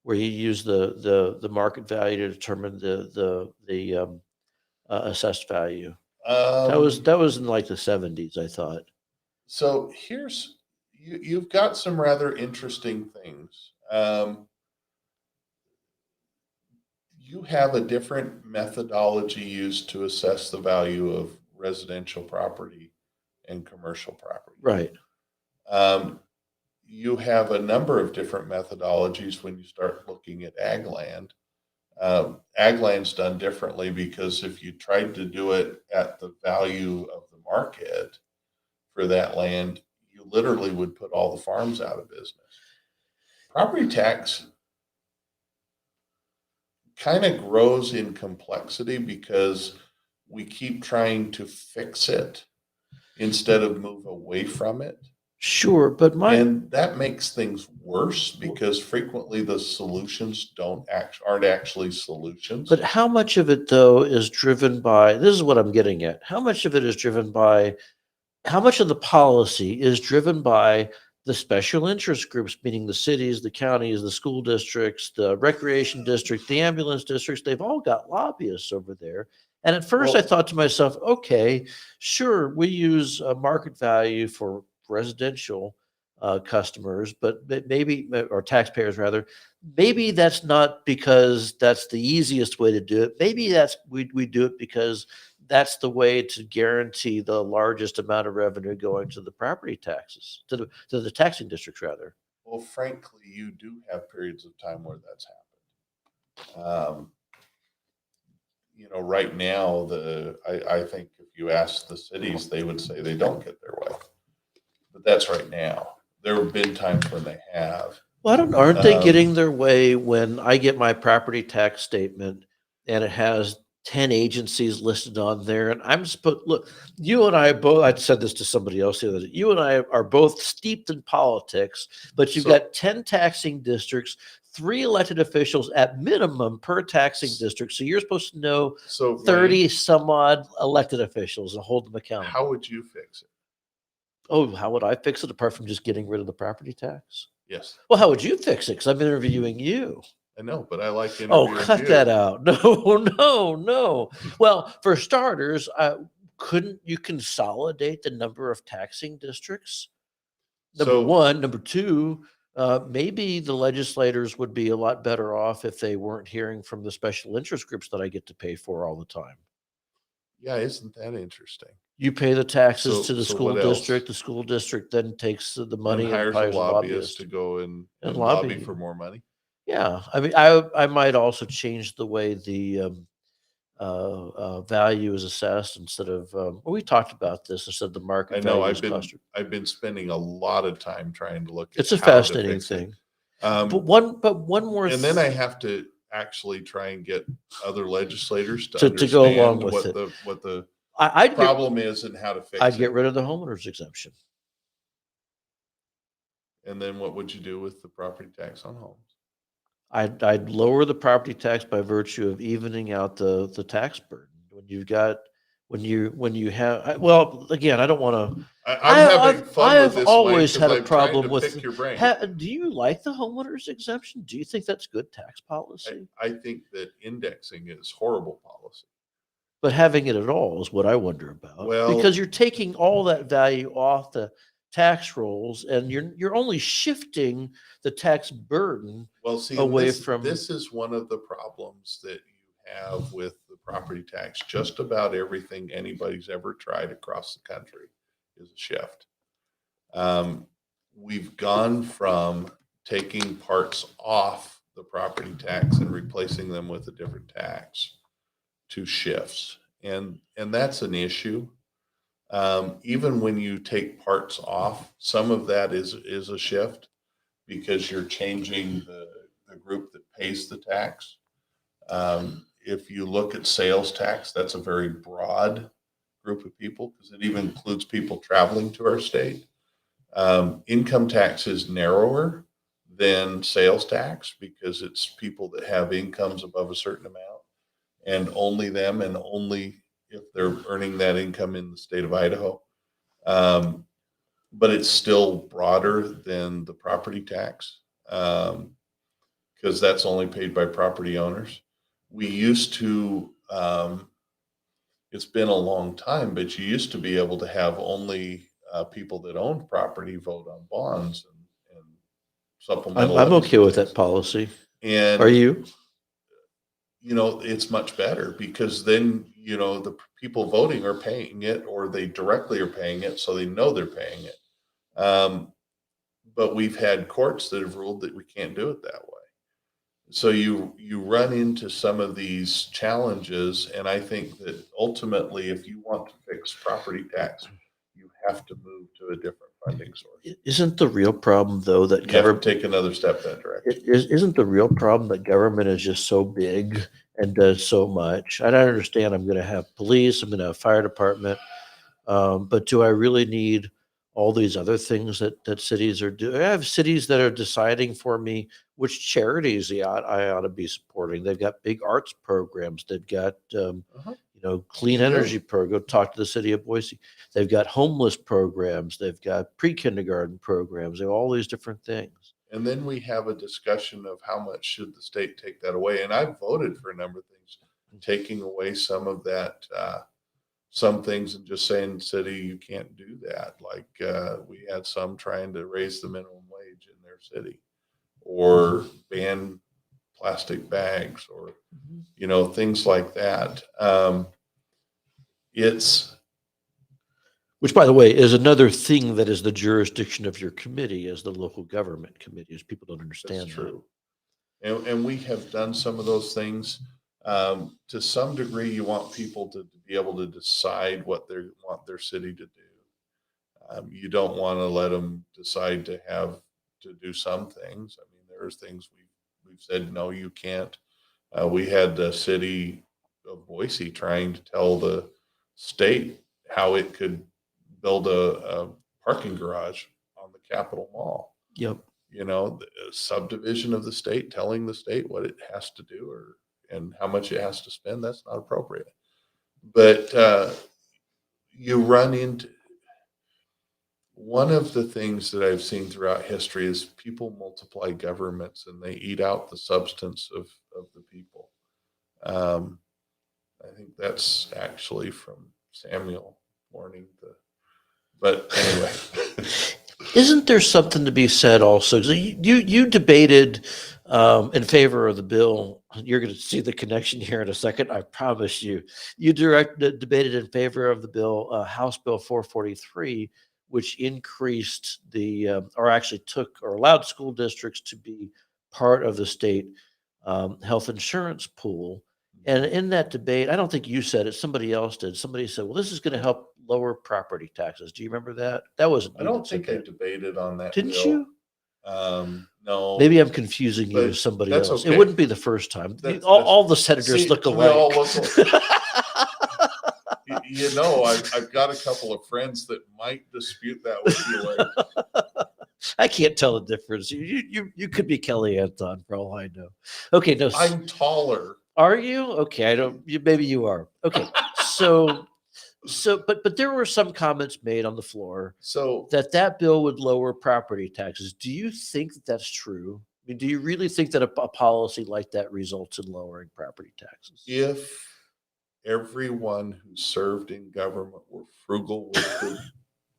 where you use the market value to determine the assessed value. That was in like the 70s, I thought. So you've got some rather interesting things. You have a different methodology used to assess the value of residential property and commercial property. Right. You have a number of different methodologies when you start looking at ag land. Ag land's done differently because if you tried to do it at the value of the market for that land, you literally would put all the farms out of business. Property tax kind of grows in complexity because we keep trying to fix it instead of move away from it. Sure, but and that makes things worse because frequently the solutions aren't actually solutions. But how much of it though is driven by, this is what I'm getting at. How much of it is driven by, how much of the policy is driven by the special interest groups, meaning the cities, the counties, the school districts, the recreation district, the ambulance districts? They've all got lobbyists over there. And at first I thought to myself, okay, sure, we use market value for residential customers, but maybe, or taxpayers rather, maybe that's not because that's the easiest way to do it. Maybe we do it because that's the way to guarantee the largest amount of revenue going to the property taxes, to the taxing districts rather. Well, frankly, you do have periods of time where that's happened. Right now, I think if you ask the cities, they would say they don't get their way. But that's right now. There have been times when they have. Well, aren't they getting their way when I get my property tax statement and it has 10 agencies listed on there? And I'm supposed, look, you and I both, I said this to somebody else the other day, you and I are both steeped in politics, but you've got 10 taxing districts, 3 elected officials at minimum per taxing district. So you're supposed to know So Wayne, 30 some odd elected officials and hold them accountable. how would you fix it? Oh, how would I fix it apart from just getting rid of the property tax? Yes, Well, how would you fix it? Because I'm interviewing you. I know, but I like Oh, interviewing cut you. that out. No. Well, for starters, couldn't you consolidate the number of taxing districts? Number So- one. Number two, maybe the legislators would be a lot better off if they weren't hearing from the special interest groups that I get to pay for all the time. Yeah, isn't that interesting? You pay the taxes So- to the so school what else? district. The school district then takes the money And and hires a hires a lobbyist lobbyist. to go and And lobby lobby. for more money. Yeah, I mean, I might also change the way the value is assessed instead of. Well, we talked about this instead of the market I know value is clustered. I've been spending a lot of time trying to look at It's a how to fascinating fix it. thing. Um, But one more. and then I have to actually try and get other legislators to To go understand along with what it. the I'd problem is and how to fix I'd it. get rid of the homeowners exemption. And then what would you do with the property tax on homes? I'd lower the property tax by virtue of evening out the tax burden. When you have well, again, I don't want to. I'm having fun I with have this, always Wayne, had 'cause a I'm trying problem to with. pick your brain. Do you like the homeowners exemption? Do you think that's good tax policy? I think that indexing is horrible policy. But having it at all is what I wonder about. Well- because you're taking all that value off the tax rolls, and you're only shifting the tax burden. Well, see, away this, from- this is one of the problems that you have with the property tax. Just about everything anybody's ever tried across the country is a shift. We've gone from taking parts off the property tax and replacing them with a different tax to shifts. And that's an issue. Even when you take parts off, some of that is a shift because you're changing the group that pays the tax. If you look at sales tax, that's a very broad group of people because it even includes people traveling to our state. Income tax is narrower than sales tax because it's people that have incomes above a certain amount and only them and only if they're earning that income in the state of Idaho. But it's still broader than the property tax because that's only paid by property owners. We used to, it's been a long time, but you used to be able to have only people that owned property vote on bonds and supplemental. I'm okay with that policy. And Are you? it's much better because then, the people voting are paying it or they directly are paying it. So they know they're paying it. But we've had courts that have ruled that we can't do it that way. So you run into some of these challenges. And I think that ultimately, if you want to fix property tax, you have to move to a different funding source. Isn't the real problem though that You have government to take another step that direction. isn't the real problem that government is just so big and does so much? I don't understand. I'm going to have police. I'm going to have fire department. But do I really need all these other things that cities are doing? I have cities that are deciding for me which charities I ought to be supporting. They've got big arts programs. They've got clean energy program. Go talk to the city of Boise. They've got homeless programs. They've got pre-kindergarten programs. They have all these different things. And then we have a discussion of how much should the state take that away. And I've voted for a number of things, taking away some of that, some things and just saying, city, you can't do that. Like we had some trying to raise the minimum wage in their city or ban plastic bags or, things like that. Which, by the way, is another thing that is the jurisdiction of your committee as the local government committee, is people don't understand That's true. And we have done some of those things. To some degree, you want people to be able to decide what they want their city to do. You don't want to let them decide to do some things. I mean, there's things we've said, no, you can't. We had the city of Boise trying to tell the state how it could build a parking garage on the Capitol Mall. Yep. the subdivision of the state telling the state what it has to do and how much it has to spend. That's not appropriate. But you run into one of the things that I've seen throughout history is people multiply governments and they eat out the substance of the people. I think that's actually from Samuel warning but anyway. Isn't there something to be said also? So you debated in favor of the bill. You're going to see the connection here in a second. I promise you. You debated in favor of the bill, House Bill 443, which increased or actually took or allowed school districts to be part of the state health insurance pool. And in that debate, I don't think you said it, somebody else did. Somebody said, well, this is going to help lower property taxes. Do you remember that? That wasn't I you don't that said think I that. debated on that Didn't bill. you? No. Maybe I'm confusing you But with somebody that's else. okay. It wouldn't be the first time. That's- All the senators See, look we alike. all I've got a couple of friends that might dispute that with you. Like, I can't tell the difference. You could be Kelly Anton for all I know. Okay, no. I'm taller. Are you? Okay, I don't. Maybe you are. Okay, but there were some comments made on the floor So that bill would lower property taxes. Do you think that that's true? I mean, do you really think that a policy like that results in lowering property taxes? if everyone who served in government were frugal with the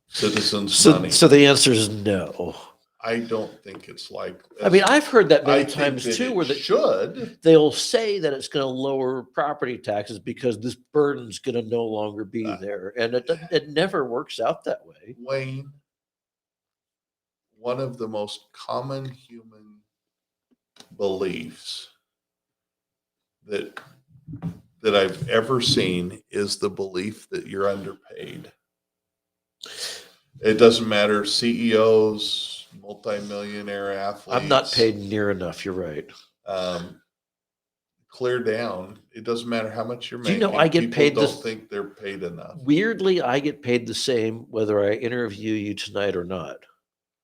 citizens' money, So the answer is no. I don't think it's like. I mean, I've heard that I many think times that too, it where should. they'll say that it's going to lower property taxes because this burden's going to no longer be there, and it never works out that way. Wayne, one of the most common human beliefs that I've ever seen is the belief that you're underpaid. It doesn't matter, CEOs, multimillionaire athletes. I'm not paid near enough. You're right. Clear down. It doesn't matter how much you're Do you making. know I get People paid don't think they're paid enough. Weirdly, I get paid the same whether I interview you tonight or not.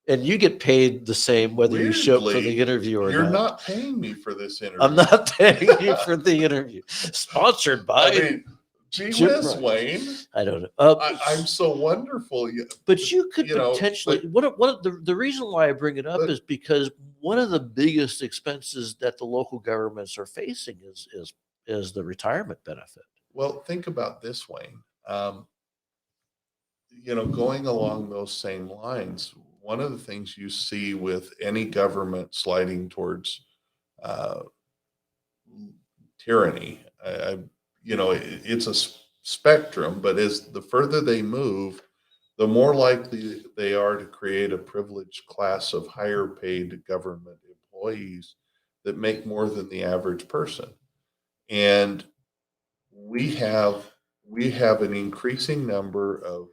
And you get paid the same whether you show up for the Weirdly, interview or You're not. not paying me for this interview. I'm not paying you for the interview. Sponsored by. I mean, gee Jim whiz, Price. Wayne. I don't know. I'm so wonderful. But you could potentially. but- The reason why I bring it up but- is because one of the biggest expenses that the local governments are facing is the retirement benefit. Well, think about this, Wayne. Going along those same lines, one of the things you see with any government sliding towards tyranny, it's a spectrum, but as the further they move, the more likely they are to create a privileged class of higher paid government employees that make more than the average person. And we have an increasing number of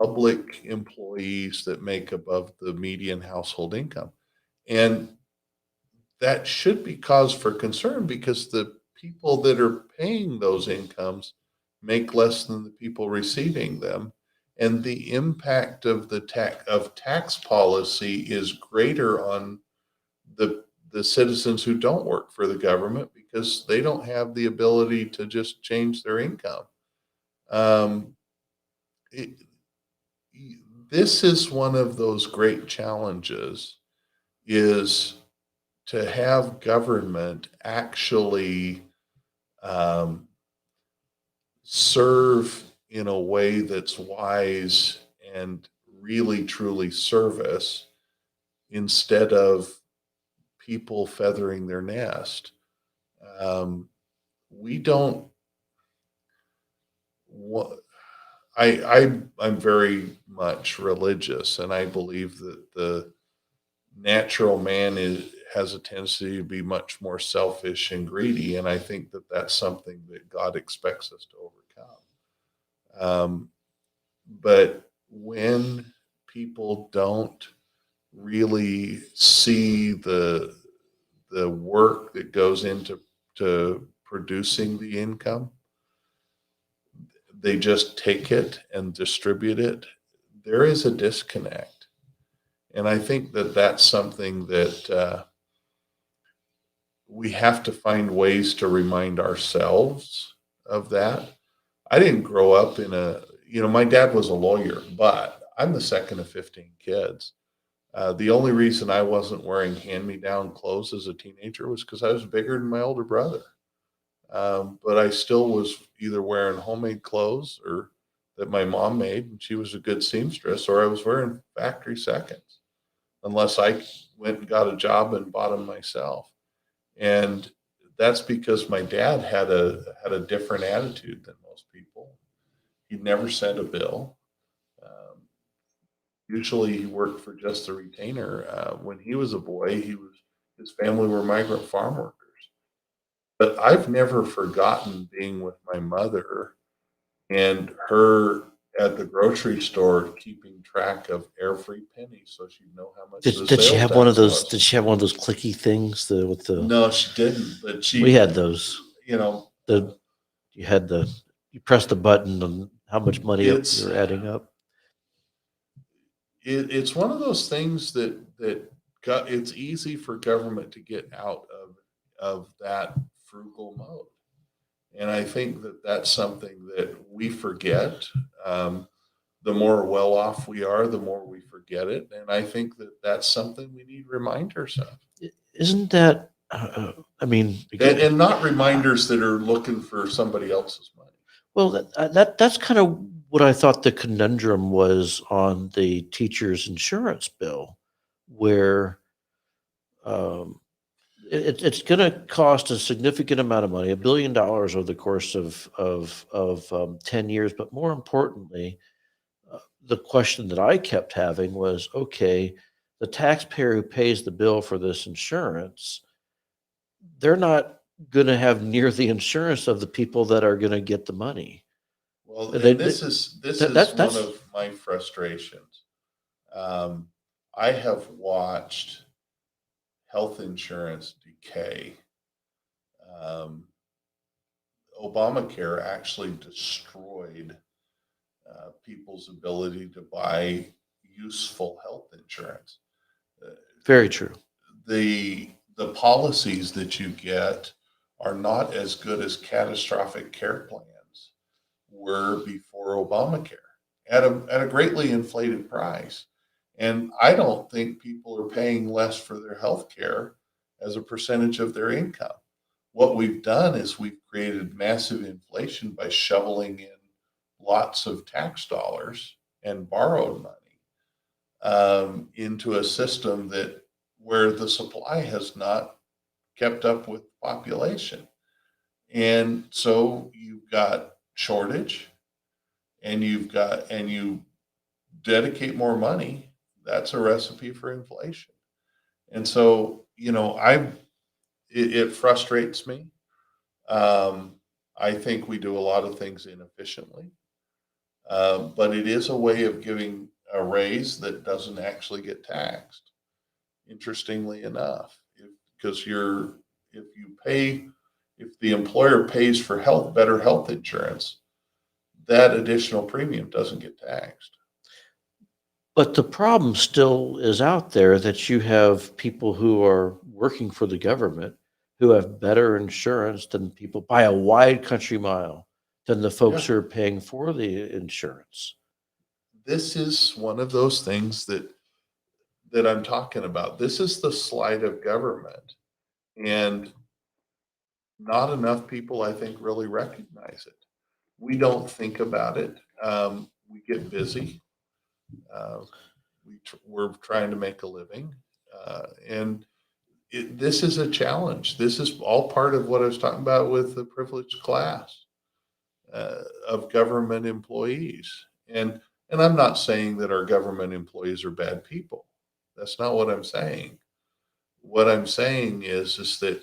public employees that make above the median household income. And that should be cause for concern because the people that are paying those incomes make less than the people receiving them. And the impact of tax policy is greater on the citizens who don't work for the government because they don't have the ability to just change their income. This is one of those great challenges, is to have government actually serve in a way that's wise and really truly service instead of people feathering their nest. I'm very much religious, and I believe that the natural man has a tendency to be much more selfish and greedy, and I think that that's something that God expects us to overcome. But when people don't really see the work that goes into producing the income, they just take it and distribute it. There is a disconnect. And I think that that's something that we have to find ways to remind ourselves of that. I didn't grow up in my dad was a lawyer, but I'm the second of 15 kids. The only reason I wasn't wearing hand-me-down clothes as a teenager was because I was bigger than my older brother. But I still was either wearing homemade clothes or that my mom made, and she was a good seamstress, or I was wearing factory seconds, unless I went and got a job and bought them myself. And that's because my dad had a different attitude than most people. He never sent a bill. Um, Usually, he worked for just the retainer. When he was a boy, his family were migrant farm workers. But I've never forgotten being with my mother and her at the grocery store keeping track of every penny so she'd know how much the Did she sales have one of tax those? was. Did she have one of those clicky things? With the No, she didn't, but we had those. you know, The you had the you press the button and how much money it's you're adding up. it's one of those things that it's easy for government to get out of that frugal mode. And I think that that's something that we forget. Um, the more well off we are, the more we forget it. And I think that that's something we need reminders of. Isn't that? I mean, again, And not reminders that are looking for somebody else's money. well, that's kind of what I thought the conundrum was on the teacher's insurance bill, where um, it's going to cost a significant amount of money, $1 billion over the course of 10 years. But more importantly, the question that I kept having was, okay, the taxpayer who pays the bill for this insurance, they're not going to have near the insurance of the people that are going to get the money. Well, They- and this is that's one of my frustrations. Um, I have watched health insurance decay. Um, Obamacare actually destroyed people's ability to buy useful health insurance. very true. The policies that you get are not as good as catastrophic care plans were before Obamacare at a greatly inflated price. And I don't think people are paying less for their health care as a percentage of their income. What we've done is we've created massive inflation by shoveling in lots of tax dollars and borrowed money into a system that where the supply has not kept up with population. And so you've got shortage and you dedicate more money, that's a recipe for inflation. And so, it frustrates me. Um, I think we do a lot of things inefficiently, but it is a way of giving a raise that doesn't actually get taxed. Interestingly enough, because if you pay, if the employer pays for better health insurance, that additional premium doesn't get taxed. But the problem still is out there that you have people who are working for the government who have better insurance than people by a wide country mile than the folks Yeah. who are paying for the insurance. This is one of those things that I'm talking about. This is the sleight of government, and not enough people, I think, really recognize it. We don't think about it. We get busy. Uh, we're trying to make a living, and this is a challenge. This is all part of what I was talking about with the privileged class of government employees. And I'm not saying that our government employees are bad people. That's not what I'm saying. What I'm saying is that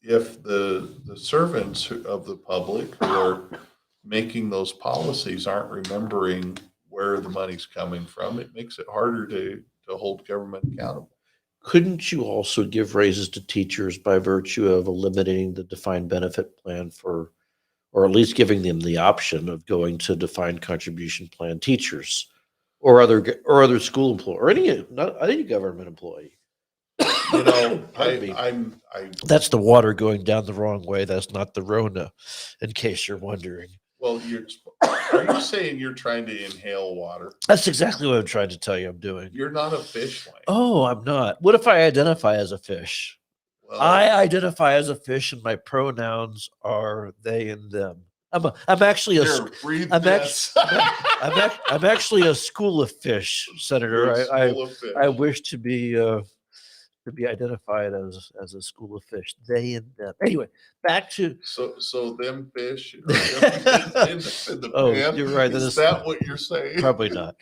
if the servants of the public who are making those policies aren't remembering where the money's coming from, it makes it harder to hold government accountable. Couldn't you also give raises to teachers by virtue of eliminating the defined benefit plan or at least giving them the option of going to defined contribution plan teachers or other school employee or any government employee. You know, Pardon me. I, That's the water going down the wrong way. That's not the Rona, in case you're wondering. well, are you saying you're trying to inhale water? That's exactly what I'm trying to tell you I'm doing. You're not a fish, Wayne. Oh, I'm not. What if I identify as a fish? Well, I identify as a fish, and my pronouns are they and them. I'm actually a here, breathe I'm this. I'm actually a school of fish, Senator. You're a school of fish. I wish to be identified as a school of fish. They and them. Anyway, back to So them fish are gonna end up in the Oh, pan? you're right, that Is is- that what you're saying? probably not.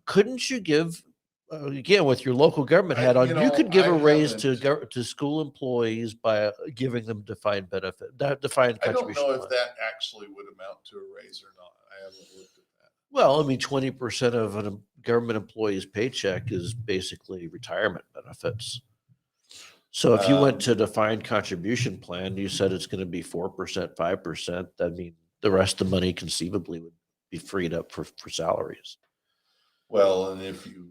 Couldn't you give again with your local government hat on? You could give a raise to school employees by giving them defined benefit, defined I don't contribution. know if plan. that actually would amount to a raise or not. I haven't looked at that. Well, I mean, 20% of a government employee's paycheck is basically retirement benefits. So if you went to defined contribution plan, you said it's going to be 4%, 5%. I mean, the rest of the money conceivably would be freed up for salaries. Well, and if you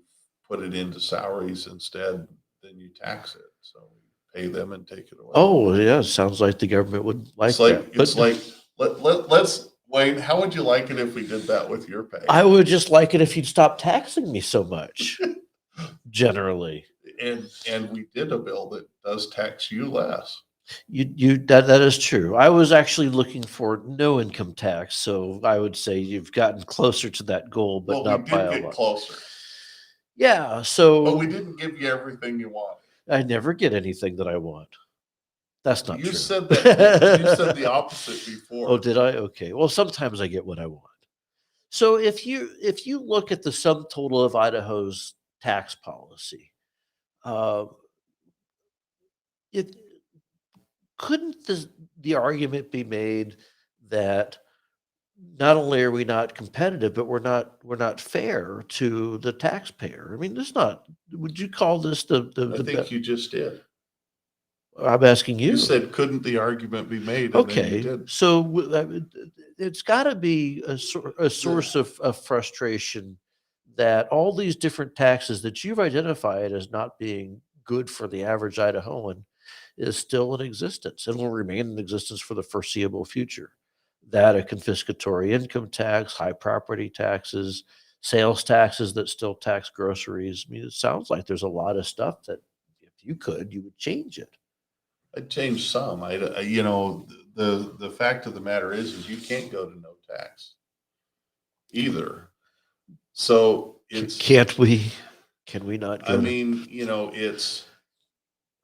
put it into salaries instead, then you tax it. So you pay them and take it away. Oh, yeah. Sounds like the government would like that. It's like let's Wayne, how would you like it if we did that with your pay? I would just like it if you'd stop taxing me so much, generally. And we did a bill that does tax you less. That is true. I was actually looking for no income tax, so I would say you've gotten closer to that goal, but Well, not we by did a get lot. closer, Yeah, but so we didn't give you everything you wanted. I never get anything that I want. That's not You true. said that. You said the opposite before. Oh, did I? Okay. Well, sometimes I get what I want. So if you look at the sum total of Idaho's tax policy, uh, it couldn't the argument be made that not only are we not competitive, but we're not fair to the taxpayer? I mean, this not. Would you call this I think you just did. I'm asking you. You said, couldn't the argument be made? And then you Okay, did. so it's got to be a source of frustration that all these different taxes that you've identified as not being good for the average Idahoan is still in existence and will remain in existence for the foreseeable future. That a confiscatory income tax, high property taxes, sales taxes that still tax groceries. I mean, it sounds like there's a lot of stuff that if you could, you would change it. I'd change some. You know, the fact of the matter is you can't go to no tax either. So it's, Can't we? Can we not go? I mean, you know,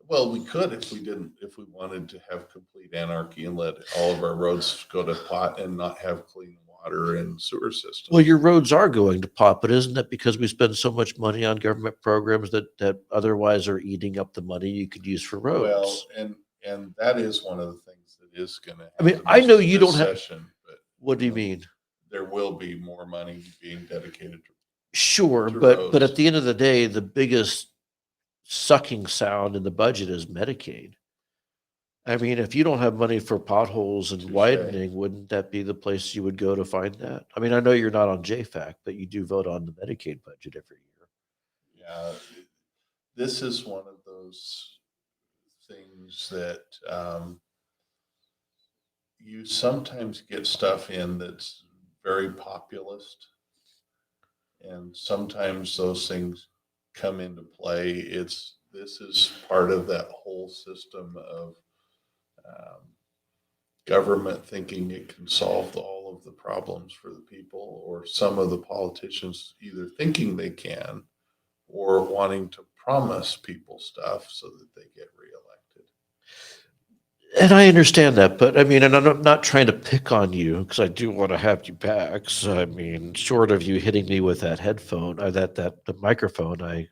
well, we could if we wanted to have complete anarchy and let all of our roads go to pot and not have clean water and sewer systems. Well, your roads are going to pot, but isn't that because we spend so much money on government programs that otherwise are eating up the money you could use for roads? Well, and that is one of the things that is going to. I mean, I know you don't have. But What do you mean? there will be more money being dedicated to. Sure, to but roads. at the end of the day, the biggest sucking sound in the budget is Medicaid. I mean, if you don't have money for potholes and Touche. widening, wouldn't that be the place you would go to find that? I mean, I know you're not on JFAC, but you do vote on the Medicaid budget every year. Yeah, this is one of those things that you sometimes get stuff in that's very populist, and sometimes those things come into play. This is part of that whole system of government thinking it can solve all of the problems for the people, or some of the politicians either thinking they can or wanting to promise people stuff so that they get reelected. And I understand that, but I mean, and I'm not trying to pick on you because I do want to have you back. So I mean, short of you hitting me with that headphone, the microphone,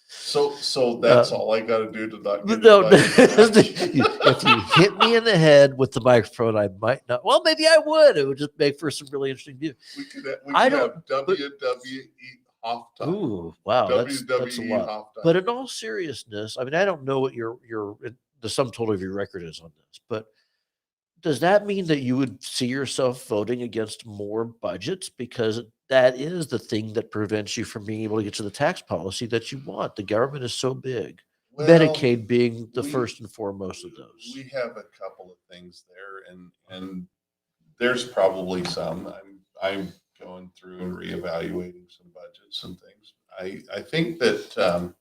So that's all I got to do to not get no, invited. if you hit me in the head with the microphone, I might not. Well, maybe I would. It would just make for some really interesting view. We could have but- WWE Hoff time. Ooh, wow, that's a WWE lot. Hoff time. But in all seriousness, I mean, I don't know what the sum total of your record is on this, but does that mean that you would see yourself voting against more budgets because that is the thing that prevents you from being able to get to the tax policy that you want. The government is so big. Well, Medicaid being the we- first and foremost of those. We have a couple of things there, and there's probably some. I'm going through and reevaluating some budgets and things. I think that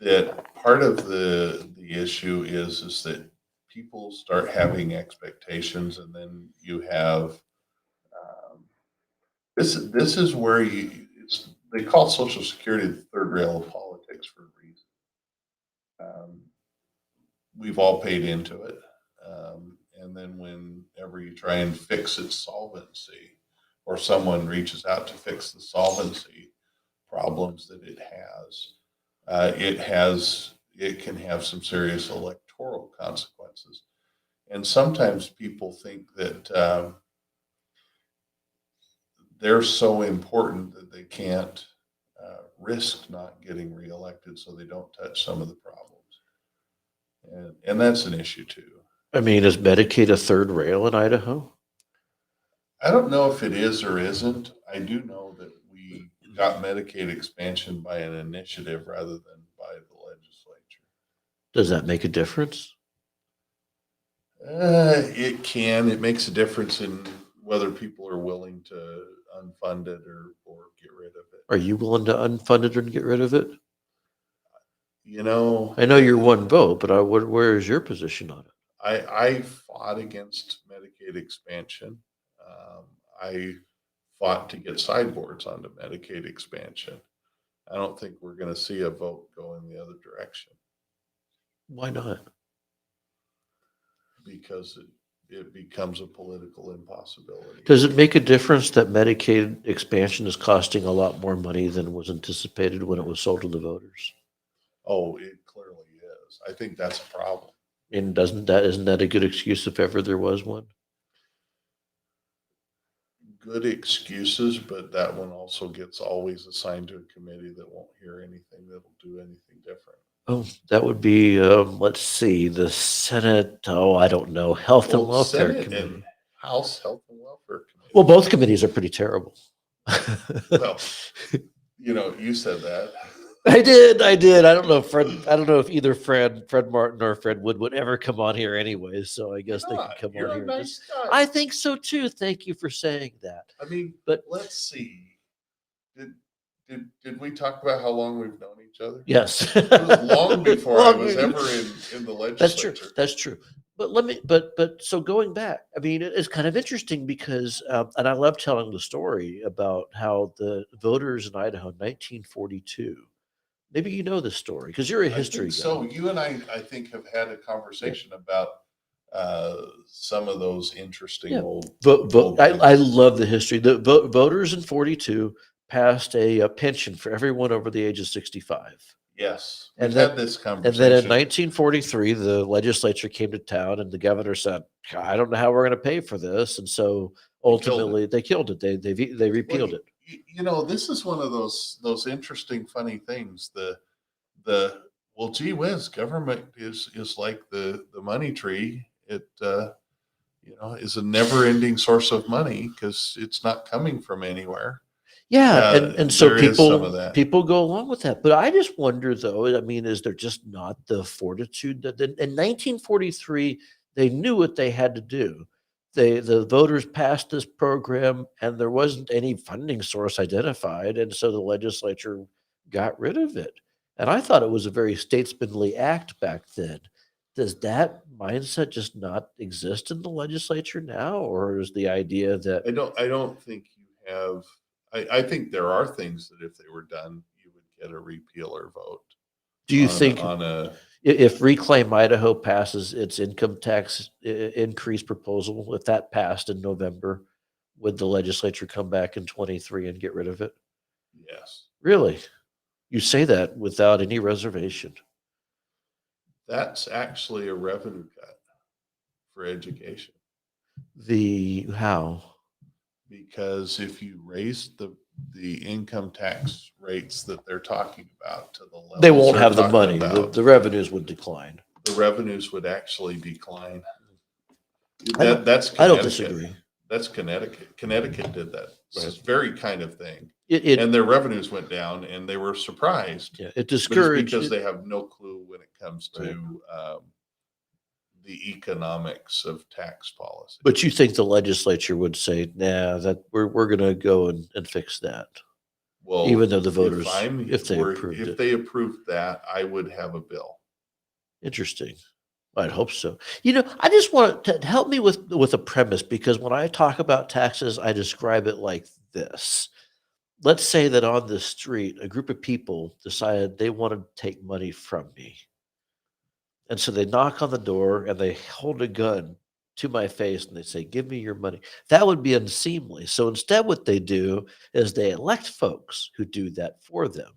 that part of the issue is that people start having expectations, and then you have this is where they call Social Security the third rail of politics for a reason. We've all paid into it. And then whenever you try and fix its solvency, or someone reaches out to fix the solvency problems that it can have some serious electoral consequences. And sometimes people think that they're so important that they can't risk not getting reelected, so they don't touch some of the problems. And that's an issue too. I mean, is Medicaid a third rail in Idaho? I don't know if it is or isn't. I do know that we got Medicaid expansion by an initiative rather than by the legislature. Does that make a difference? It can. It makes a difference in whether people are willing to unfund it or get rid of it. Are you willing to unfund it and get rid of it? You know, I know you're one vote, but where is your position on it? I fought against Medicaid expansion. I fought to get sideboards onto Medicaid expansion. I don't think we're going to see a vote go in the other direction. Why not? Because it becomes a political impossibility. Does it make a difference that Medicaid expansion is costing a lot more money than was anticipated when it was sold to the voters? Oh, it clearly is. I think that's a problem. And isn't that a good excuse if ever there was one? Good excuses, but that one also gets always assigned to a committee that won't hear anything that'll do anything different. Oh, that would be, let's see, the Senate, I don't know, Health and Welfare Senate Committee. and House Health and Welfare Committee. Well, both committees are pretty terrible. Well, you said that. I did. I don't know, Fred. I don't know if either Fred Martin or Fred Wood would ever come on here anyway. So I guess they can come You're on a here. nice guy. I think so too. Thank you for saying that. I mean, But let's see. Did we talk about how long we've known each other? yes, It was long before I Long was before- ever in the legislature. That's true. That's true. But so going back, I mean, it's kind of interesting because, and I love telling the story about how the voters in Idaho, 1942. Maybe you know this story because you're a I history think guy. so. You and I think, have had a conversation about some of those interesting Yeah. old. Vote. I love the history. The voters in 42 passed a pension for everyone over the age of 65. Yes, And we've then- had this And conversation. then in 1943, the legislature came to town and the governor said, I don't know how we're going to pay for this. And so ultimately they killed it. They repealed it. This is one of those interesting, funny things. Well, gee whiz, government is like the money tree. It is a never-ending source of money because it's not coming from anywhere. Yeah, and so there is some of that. people go along with that. But I just wonder, though, I mean, is there just not the fortitude that in 1943 they knew what they had to do? The voters passed this program, and there wasn't any funding source identified, and so the legislature got rid of it. And I thought it was a very statesmanly act back then. Does that mindset just not exist in the legislature now, or is the idea that I don't think you have. I think there are things that if they were done, you would get a repeal or vote. do you think on a if Reclaim Idaho passes its income tax increase proposal, if that passed in November, would the legislature come back in 23 and get rid of it? yes? Really? You say that without any reservation. That's actually a revenue cut for education. How? Because if you raise the income tax rates that they're talking about to the level They won't have the money. The revenues would decline. the revenues would actually decline. I don't That's I don't Connecticut. disagree. That's Connecticut. Connecticut did that very kind of thing. It And their revenues went down and they were surprised. yeah, it But it's discouraged because it. they have no clue when it comes Right. to the economics of tax policy. But you think the legislature would say, nah, that we're gonna go and fix that. Well, Even though the voters, if they if approved it. they approved that, I would have a bill. Interesting. I'd hope so. I just want to help me with a premise, because when I talk about taxes, I describe it like this. Let's say that on the street, a group of people decided they want to take money from me. And so they knock on the door and they hold a gun to my face and they say, "Give me your money." That would be unseemly. So instead, what they do is they elect folks who do that for them.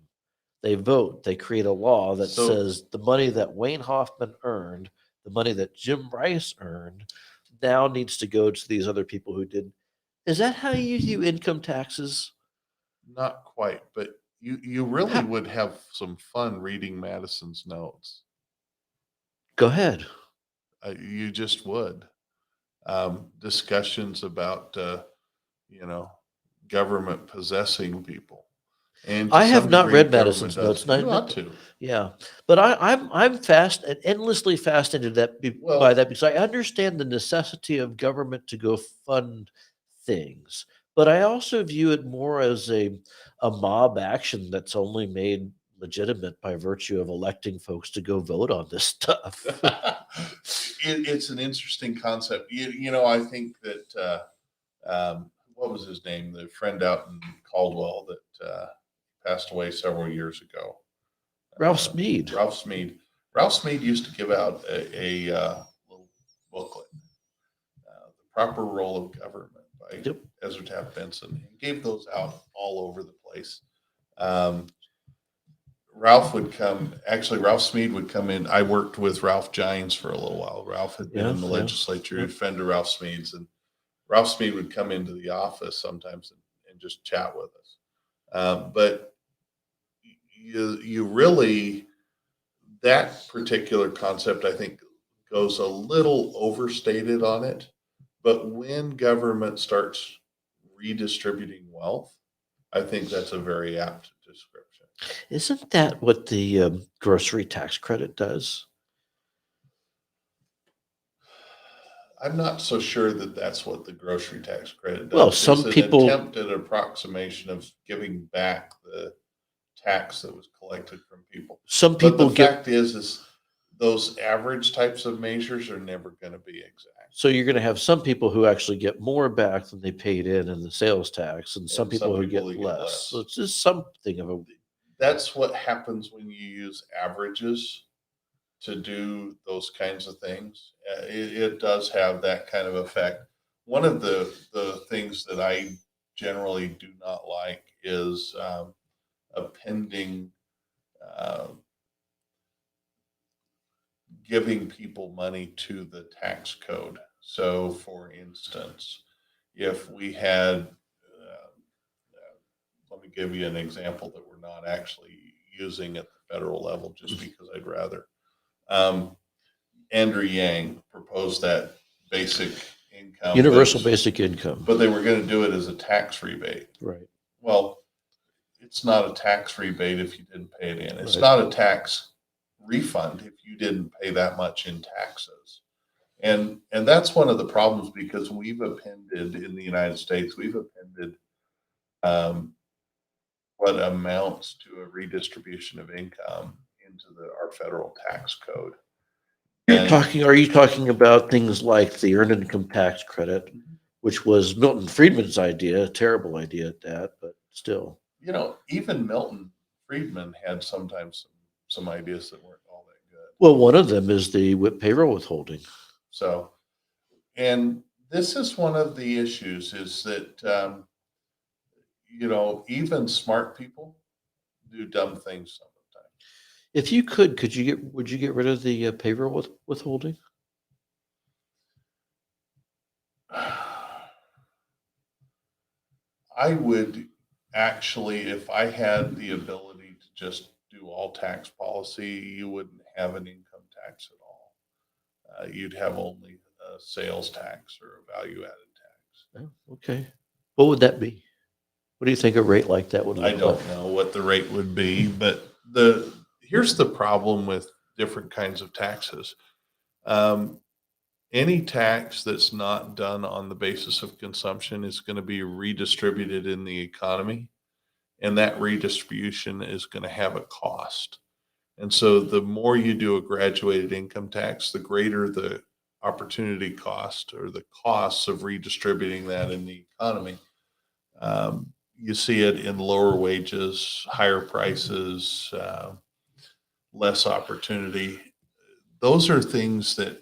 They vote, they create a law that So- says the money that Wayne Hoffman earned, the money that Jim Rice earned, now needs to go to these other people who didn't. Is that how you view income taxes? Not quite, but you really How- would have some fun reading Madison's notes. Go ahead. You just would. Discussions about, government possessing people. And to I have some not degree, read government Madison's does. notes, and I You ought to. Yeah, but I'm endlessly fascinated Well- by that, because I understand the necessity of government to go fund things, but I also view it more as a mob action that's only made legitimate by virtue of electing folks to go vote on this stuff. It's an interesting concept. I think that what was his name? The friend out in Caldwell that passed away several years ago. Ralph Smead. Ralph Smead. Ralph Smead used to give out a little booklet, "The Proper Role of Government" by Yep. Ezra Taft Benson. He gave those out all over the place. Ralph Smead would come in. I worked with Ralph Gines for a little while. Ralph had been in the Yeah. legislature, Yeah. a friend of Ralph Smead's, and Ralph Smead would come into the office sometimes and just chat with us. But you really, that particular concept, I think, goes a little overstated on it. But when government starts redistributing wealth, I think that's a very apt description. Isn't that what the grocery tax credit does? I'm not so sure that that's what the grocery tax credit does. Well, some It's an people- attempted approximation of giving back the tax that was collected from people. Some But people the get fact is those average types of measures are never going to be exact. So you're going to have some people who actually get more back than they paid in the sales tax, and some And people some who get people who get less. less. So it's just something of a That's what happens when you use averages to do those kinds of things. It does have that kind of effect. One of the things that I generally do not like is appending giving people money to the tax code. So, for instance, if we had, let me give you an example that we're not actually using at the federal level, just because I'd rather. Andrew Yang proposed that basic income, universal basic income. but they were going to do it as a tax rebate. Right. Well, it's not a tax rebate if you didn't pay it in. It's Right. not a tax refund if you didn't pay that much in taxes. And that's one of the problems, because we've appended in the United States, what amounts to a redistribution of income into our federal tax code. Are you talking about things like the earned income tax credit, which was Milton Friedman's idea, a terrible idea at that, but still. Even Milton Friedman had sometimes some ideas that weren't all that good. Well, one of them is the payroll withholding. So, and this is one of the issues, is that, even smart people do dumb things sometimes. If you would you get rid of the payroll withholding? I would actually, if I had the ability to just do all tax policy, you wouldn't have an income tax at all. You'd have only a sales tax or a value added tax. Oh, okay. What would that be? What do you think a rate like that would I look don't like? know what the rate would be, but here's the problem with different kinds of taxes. Um, any tax that's not done on the basis of consumption is going to be redistributed in the economy, and that redistribution is going to have a cost. And so the more you do a graduated income tax, the greater the opportunity cost or the costs of redistributing that in the economy. You see it in lower wages, higher prices, less opportunity. Those are things that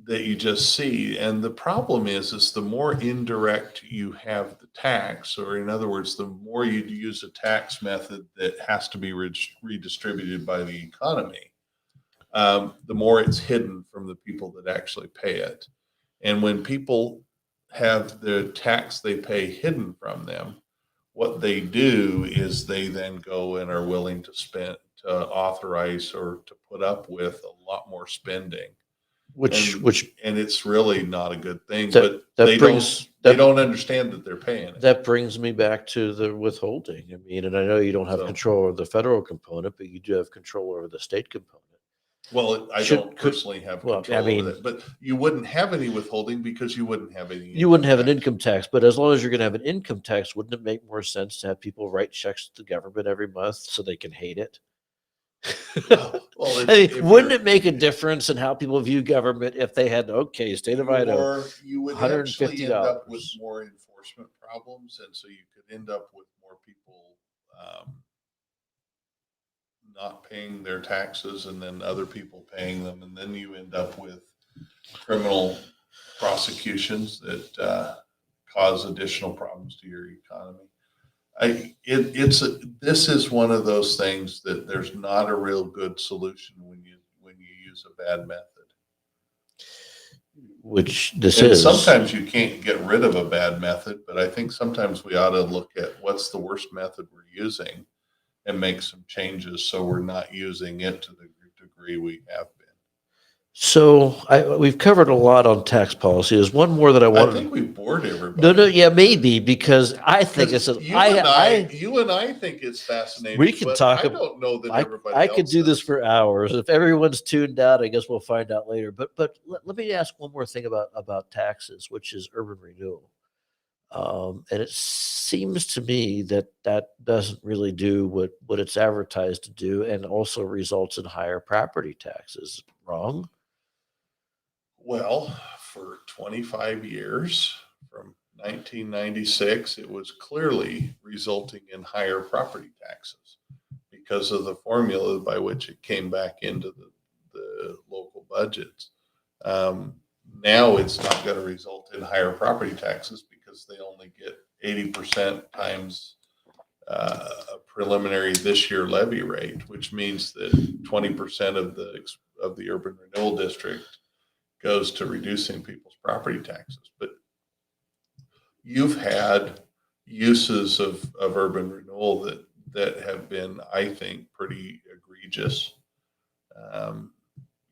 you just see. And the problem is the more indirect you have the tax, or in other words, the more you use a tax method that has to be redistributed by the economy, the more it's hidden from the people that actually pay it. And when people have the tax they pay hidden from them, what they do is they then go and are willing to spend, to authorize or to put up with a lot more spending. Which And it's really not a good thing, that but that they brings don't understand that they're paying it. that brings me back to the withholding. I mean, and I know you don't have So, control over the federal component, but you do have control over the state component. well, I Should don't could personally have well, I control over mean, that, but you wouldn't have any withholding because you wouldn't have any you wouldn't have an tax. income tax, but as long as you're going to have an income tax, wouldn't it make more sense to have people write checks to the government every month so they can hate it? Well, I mean, if wouldn't you're, it make a difference in how people view government if they had, okay, state of Idaho, you would actually end up with $150? more enforcement problems, and so you could end up with more people not paying their taxes, and then other people paying them, and then you end up with criminal prosecutions that cause additional problems to your economy. This is one of those things that there's not a real good solution when you use a bad method. Which this And is. sometimes you can't get rid of a bad method, but I think sometimes we ought to look at what's the worst method we're using and make some changes so we're not using it to the degree we have been. So we've covered a lot on tax policy. There's one more that I I wanted. think we bored everybody. No, yeah, maybe because I think it's a, You and I think it's fascinating. we can but talk. I don't know that everybody I else could do this does. for hours. If everyone's tuned out, I guess we'll find out later. But let me ask one more thing about taxes, which is urban renewal. And it seems to me that that doesn't really do what it's advertised to do, and also results in higher property taxes. Wrong? Well, for 25 years, from 1996, it was clearly resulting in higher property taxes because of the formula by which it came back into the local budgets. Now it's not going to result in higher property taxes because they only get 80% times a preliminary this year levy rate, which means that 20% of the urban renewal district goes to reducing people's property taxes. But you've had uses of urban renewal that have been, I think, pretty egregious.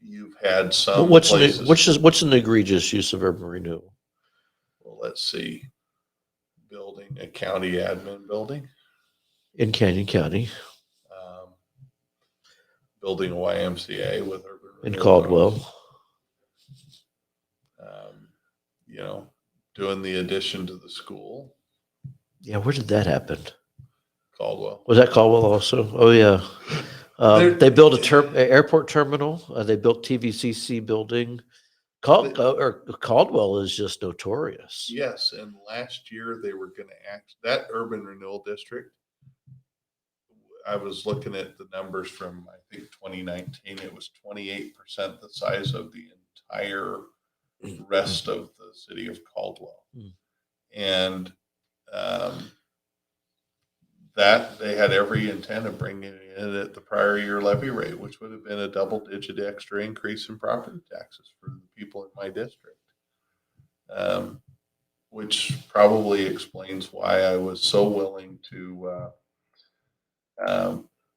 You've had some places. What's an egregious use of urban renewal? Well, let's see. Building a county admin building. In Canyon County. Building a YMCA with urban renewal. In Caldwell. Doing the addition to the school. Yeah, where did that happen? Caldwell. Was that Caldwell also? Oh yeah. They built airport terminal. They built TVCC building. Caldwell is just notorious. Yes, and last year they were going to act that urban renewal district. I was looking at the numbers from I think 2019. It was 28% the size of the entire rest of the city of Caldwell, and that they had every intent of bringing it in at the prior year levy rate, which would have been a double-digit extra increase in property taxes for the people in my district, which probably explains why I was so willing to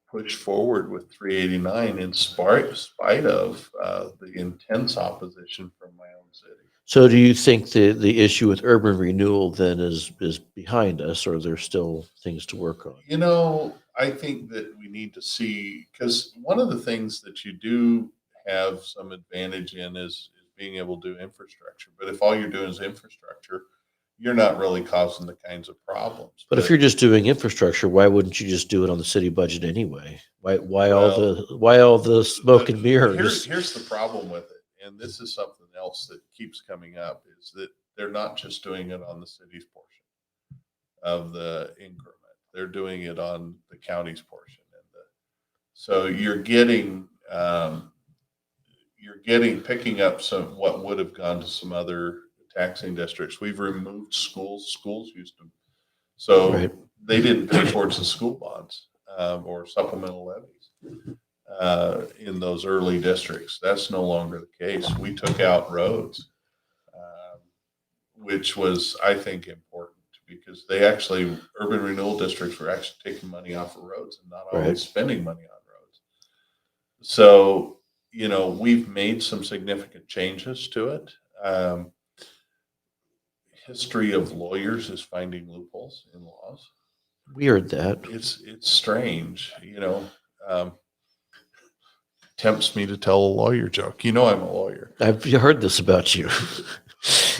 push forward with 389 in spite of the intense opposition from my own city. So do you think the issue with urban renewal then is behind us, or there's still things to work on? You know, I think that we need to see, because one of the things that you do have some advantage in is being able to do infrastructure. But if all you're doing is infrastructure, you're not really causing the kinds of problems. But if you're just doing infrastructure, why wouldn't you just do it on the city budget anyway? Why all the smoke and mirrors? Here's the problem with it, and this is something else that keeps coming up, is that they're not just doing it on the city's portion of the increment. They're doing it on the county's portion. So picking up some what would have gone to some other taxing districts. We've removed schools. Schools used to, so Right. they didn't pay towards the school bonds or supplemental levies in those early districts. That's no longer the case. We took out roads, which was, I think, important, because urban renewal districts were actually taking money off of roads and not always spending money on roads. So, we've made some significant changes to it. History of lawyers is finding loopholes in laws. Weird that. It's strange, tempts me to tell a lawyer joke. I'm a lawyer. I've heard this about you.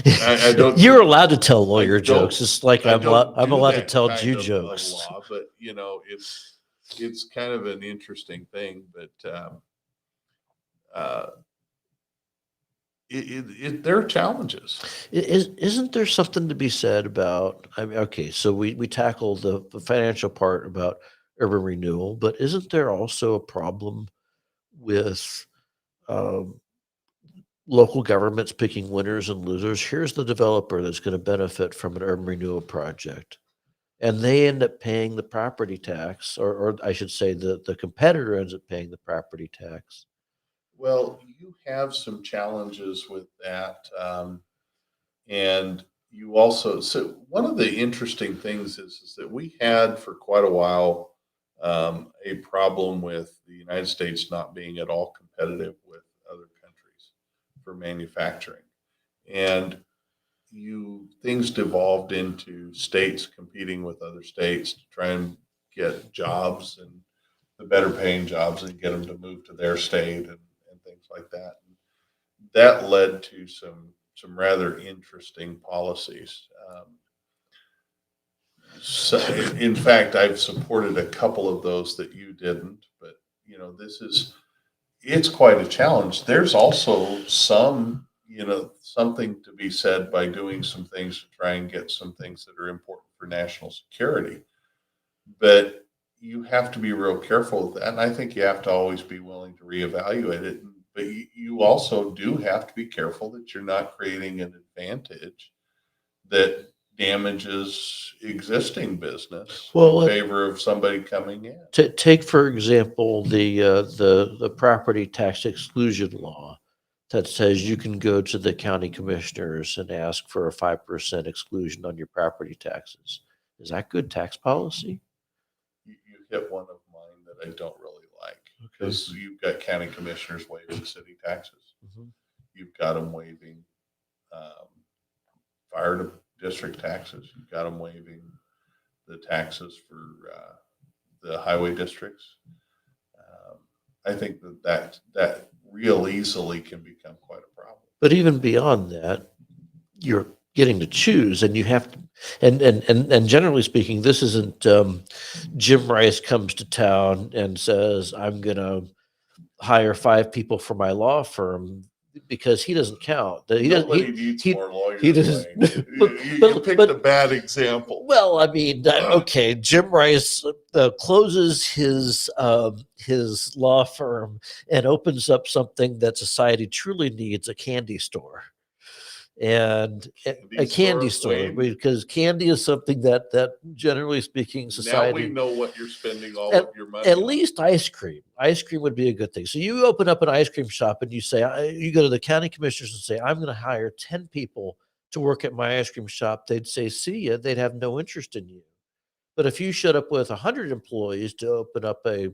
I don't. You're allowed to tell lawyer jokes. It's like I'm allowed to tell Jew of jokes. Law, but it's kind of an interesting thing. But there are challenges. Isn't there something to be said about? I mean, okay, so we tackled the financial part about urban renewal, but isn't there also a problem with local governments picking winners and losers? Here's the developer that's going to benefit from an urban renewal project, and they end up paying the property tax, or I should say the competitor ends up paying the property tax. Well, you have some challenges with that. And you also, so one of the interesting things is that we had for quite a while a problem with the United States not being at all competitive with other countries for manufacturing. And things devolved into states competing with other states to try and get jobs, and the better paying jobs, and get them to move to their state and things like that. And that led to some rather interesting policies. So in fact, I've supported a couple of those that you didn't, but it's quite a challenge. There's also something to be said by doing some things to try and get some things that are important for national security. But you have to be real careful with that. And I think you have to always be willing to reevaluate it. But you also do have to be careful that you're not creating an advantage that damages existing business in favor of somebody coming in. Take, for example, the property tax exclusion law that says you can go to the county commissioners and ask for a 5% exclusion on your property taxes. Is that good tax policy? You hit one of mine that I don't really like, because you've got county commissioners waiving city taxes. Mm-hmm. You've got them waiving fire district taxes. You've got them waiving the taxes for the highway districts. I think that real easily can become quite a problem. But even beyond that, you're getting to choose, and you have to, and generally speaking, this isn't Jim Rice comes to town and says, I'm going to hire 5 people for my law firm, because he doesn't count. Nobody needs more lawyers. He doesn't. You picked a bad example. Well, I mean, okay, Jim Rice closes his law firm and opens up something that society truly needs, a candy store. And a candy store, because candy is something that generally speaking, society. Now we know what you're spending all of your money at on. Least ice cream. Ice cream would be a good thing. So you open up an ice cream shop and you say, you go to the county commissioners and say, I'm going to hire 10 people to work at my ice cream shop. They'd say, see ya. They'd have no interest in you. But if you showed up with 100 employees to open up a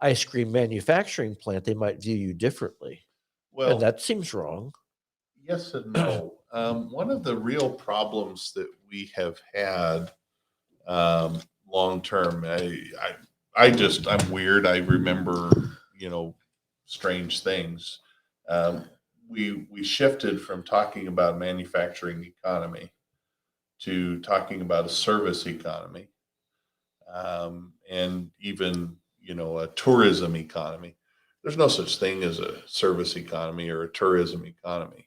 ice cream manufacturing plant, they might view you differently. Well, and that seems wrong. Yes and no. One of the real problems that we have had long term, I'm weird. I remember, strange things. Um, we shifted from talking about manufacturing economy to talking about a service economy, and even a tourism economy. There's no such thing as a service economy or a tourism economy.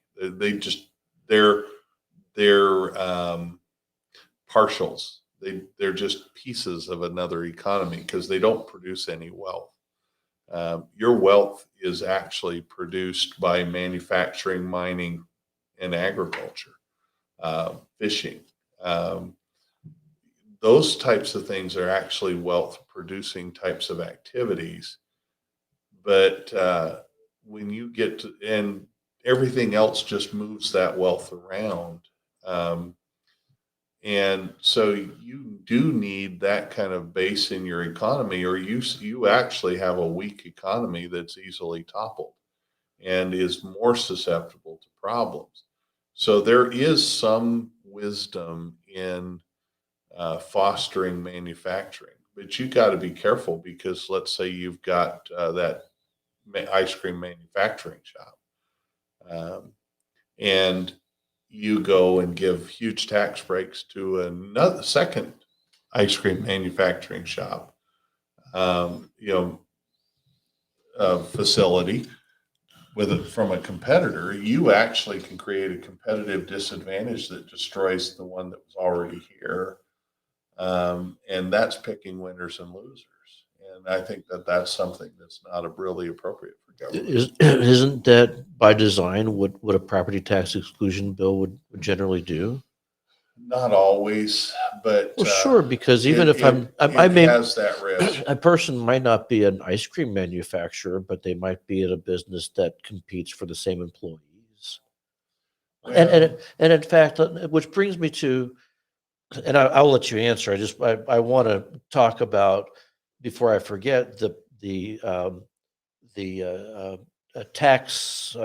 They're they're partials. They're just pieces of another economy because they don't produce any wealth. Your wealth is actually produced by manufacturing, mining, and agriculture, fishing. Um, those types of things are actually wealth producing types of activities. But when you get to, and everything else just moves that wealth around. Um, and so you do need that kind of base in your economy, or you actually have a weak economy that's easily toppled and is more susceptible to problems. So there is some wisdom in fostering manufacturing, but you got to be careful because let's say you've got that ice cream manufacturing shop, and you go and give huge tax breaks to another second ice cream manufacturing shop, um, you know, facility from a competitor, you actually can create a competitive disadvantage that destroys the one that was already here. And that's picking winners and losers. And I think that that's something that's not really appropriate for government. Isn't that by design what a property tax exclusion bill would generally do? Not always, but Well, sure, because even if I it may, has that risk. a person might not be an ice cream manufacturer, but they might be at a business that competes for the same employees. And in fact, which brings me to, and I'll let you answer. I want to talk about, before I forget, the tax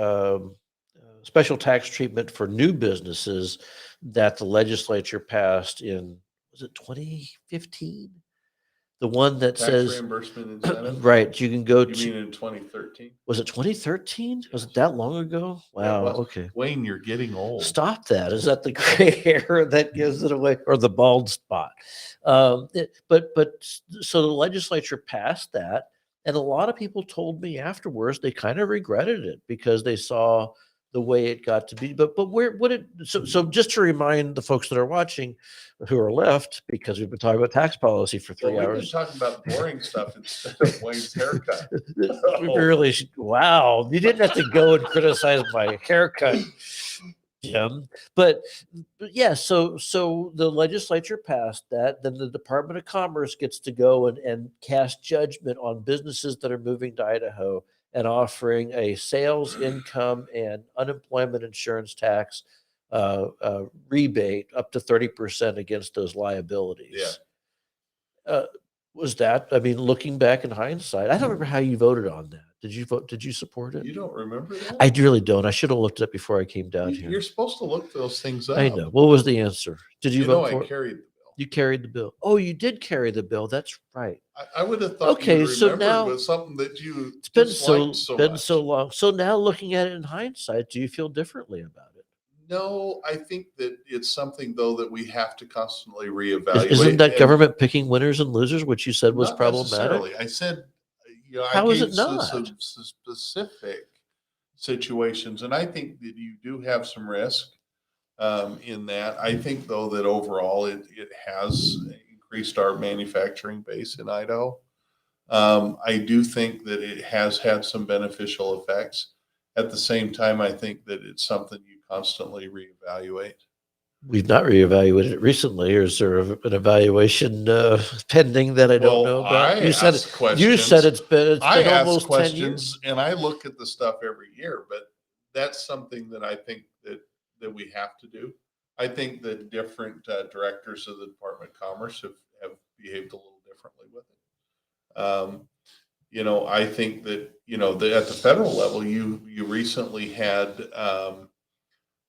special tax treatment for new businesses that the legislature passed in, was it 2015? The one that Tax says, reimbursement incentive? right, you can go You to, mean in 2013? was it 2013? Was it Yes. that long ago? Yeah, it Wow. was. Okay. Wayne, you're getting old. Stop that. Is that the gray hair that gives it away, or the bald spot? So the legislature passed that, and a lot of people told me afterwards they kind of regretted it because they saw the way it got to be. But where what it so just to remind the folks that are watching who are left, because we've been talking about tax policy for Well, 3 we've been hours. talking about boring stuff instead of Wayne's haircut. We really should, wow, you didn't have to go and criticize my haircut, Jim. But yeah, so the legislature passed that. Then the Department of Commerce gets to go and cast judgment on businesses that are moving to Idaho and offering a sales income and unemployment insurance tax rebate up to 30% against those liabilities. Uh, was that, I mean, looking back in hindsight, I don't remember how you voted on that. Did you vote? Did you support it? You don't remember that? I really don't. I should have looked it up before I came down You're here. supposed to look those things up. I know. What was the answer? Did you vote I for it? carried the bill. You carried the bill. Oh, you did carry the bill. That's right. I would have thought Okay, you so remembered now with something that you it's been disliked been much. so long. So now looking at it in hindsight, do you feel differently about it? No, I think that it's something though that we have to constantly reevaluate. Isn't that and government picking winners and losers, which you said was not problematic? necessarily. I said, How I is gave it not? some specific situations, and I think that you do have some risk in that. I think though that overall it has increased our manufacturing base in Idaho. I do think that it has had some beneficial effects. At the same time, I think that it's something you constantly reevaluate. We've not reevaluated it recently, or is there an evaluation pending that I don't know about? I You said ask questions. you said it's been I ask almost 10 years. questions and I look at the stuff every year, but that's something that I think that we have to do. I think that different directors of the Department of Commerce have behaved a little differently with it. I think that at the federal level, you recently had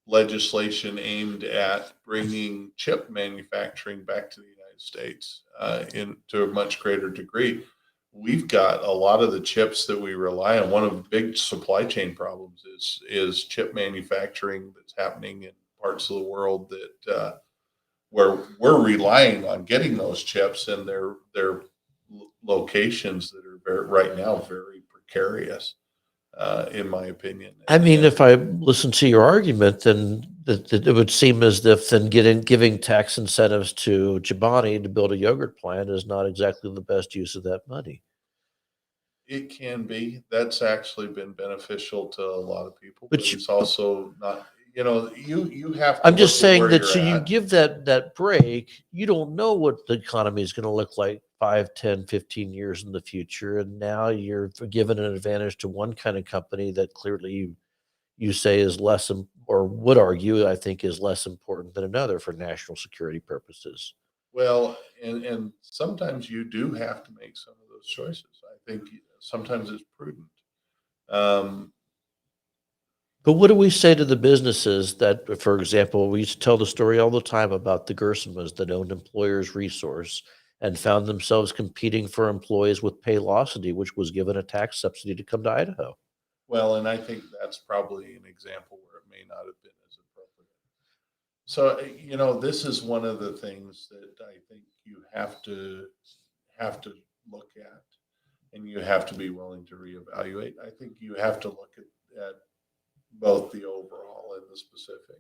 legislation aimed at bringing chip manufacturing back to the United States in to a much greater degree. We've got a lot of the chips that we rely on. One of the big supply chain problems is chip manufacturing that's happening in parts of the world that where we're relying on getting those chips, and they're locations that are right now very precarious, in my opinion. I mean, if I listen to your argument, then that it would seem as if then giving tax incentives to Chobani to build a yogurt plant is not exactly the best use of that money. It can be. That's actually been beneficial to a lot of people, But but you- it's also not. You have to. I'm just look at saying where that you're so you at. give that break, you don't know what the economy is going to look like 5, 10, 15 years in the future. And now you're given an advantage to one kind of company that clearly you say is less, or would argue, I think, is less important than another for national security purposes. Well, and sometimes you do have to make some of those choices. I think sometimes it's prudent. But what do we say to the businesses that, for example, we used to tell the story all the time about the Gersimas that owned Employers Resource and found themselves competing for employees with Paylocity, which was given a tax subsidy to come to Idaho. Well, and I think that's probably an example where it may not have been as appropriate. So, this is one of the things that I think you have to look at, and you have to be willing to reevaluate. I think you have to look at both the overall and the specific.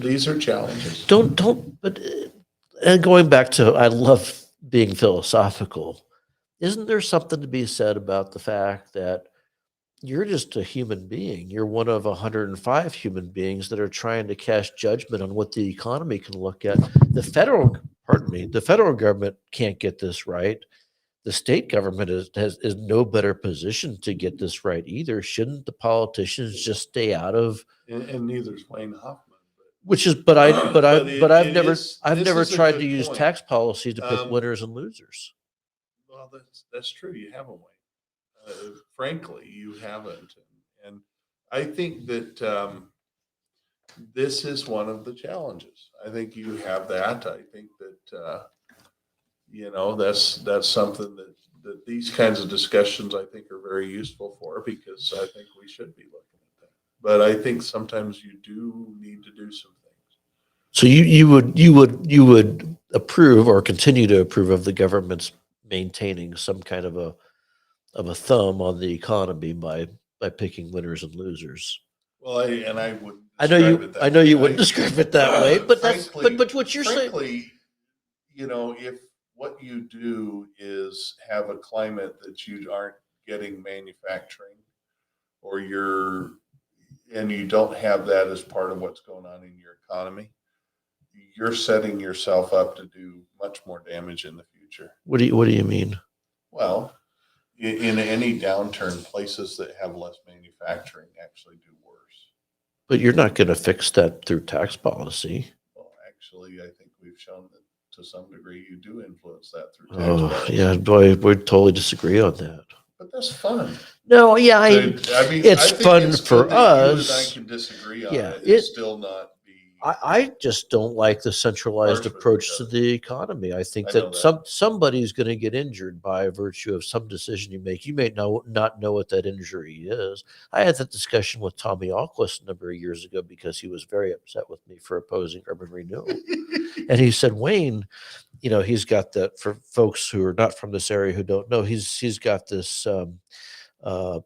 These are challenges. And going back to, I love being philosophical. Isn't there something to be said about the fact that you're just a human being? You're one of 105 human beings that are trying to cast judgment on what the economy can look at. The federal government can't get this right. The state government is no better position to get this right either. Shouldn't the politicians just stay out of? And neither's Wayne Hoffman. I've never tried to use tax policy to pick winners and losers. Well, that's true. You haven't, Wayne. Frankly, you haven't. And I think that this is one of the challenges. I think you have that. I think that that's something that these kinds of discussions I think are very useful for, because I think we should be looking at that. But I think sometimes you do need to do some things. So you would approve or continue to approve of the government's maintaining some kind of a thumb on the economy by picking winners and losers. Well, I would. I know you wouldn't describe it that way, but but what you're saying. If what you do is have a climate that you aren't getting manufacturing, or you don't have that as part of what's going on in your economy, you're setting yourself up to do much more damage in the future. What do you mean? Well, in any downturn, places that have less manufacturing actually do worse. But you're not going to fix that through tax policy. Well, actually, I think we've shown that to some degree you do influence that through tax policy. Yeah, boy, we totally disagree on that. But that's fun. No, yeah, it's fun for us. You and I can disagree on it. It's still not be. I just don't like the centralized approach to the economy. I think that somebody's going to get injured by virtue of some decision you make. You may not know what that injury is. I had that discussion with Tommy Alquist a number of years ago because he was very upset with me for opposing urban renewal. And he said, Wayne, he's got that, for folks who are not from this area who don't know, he's got this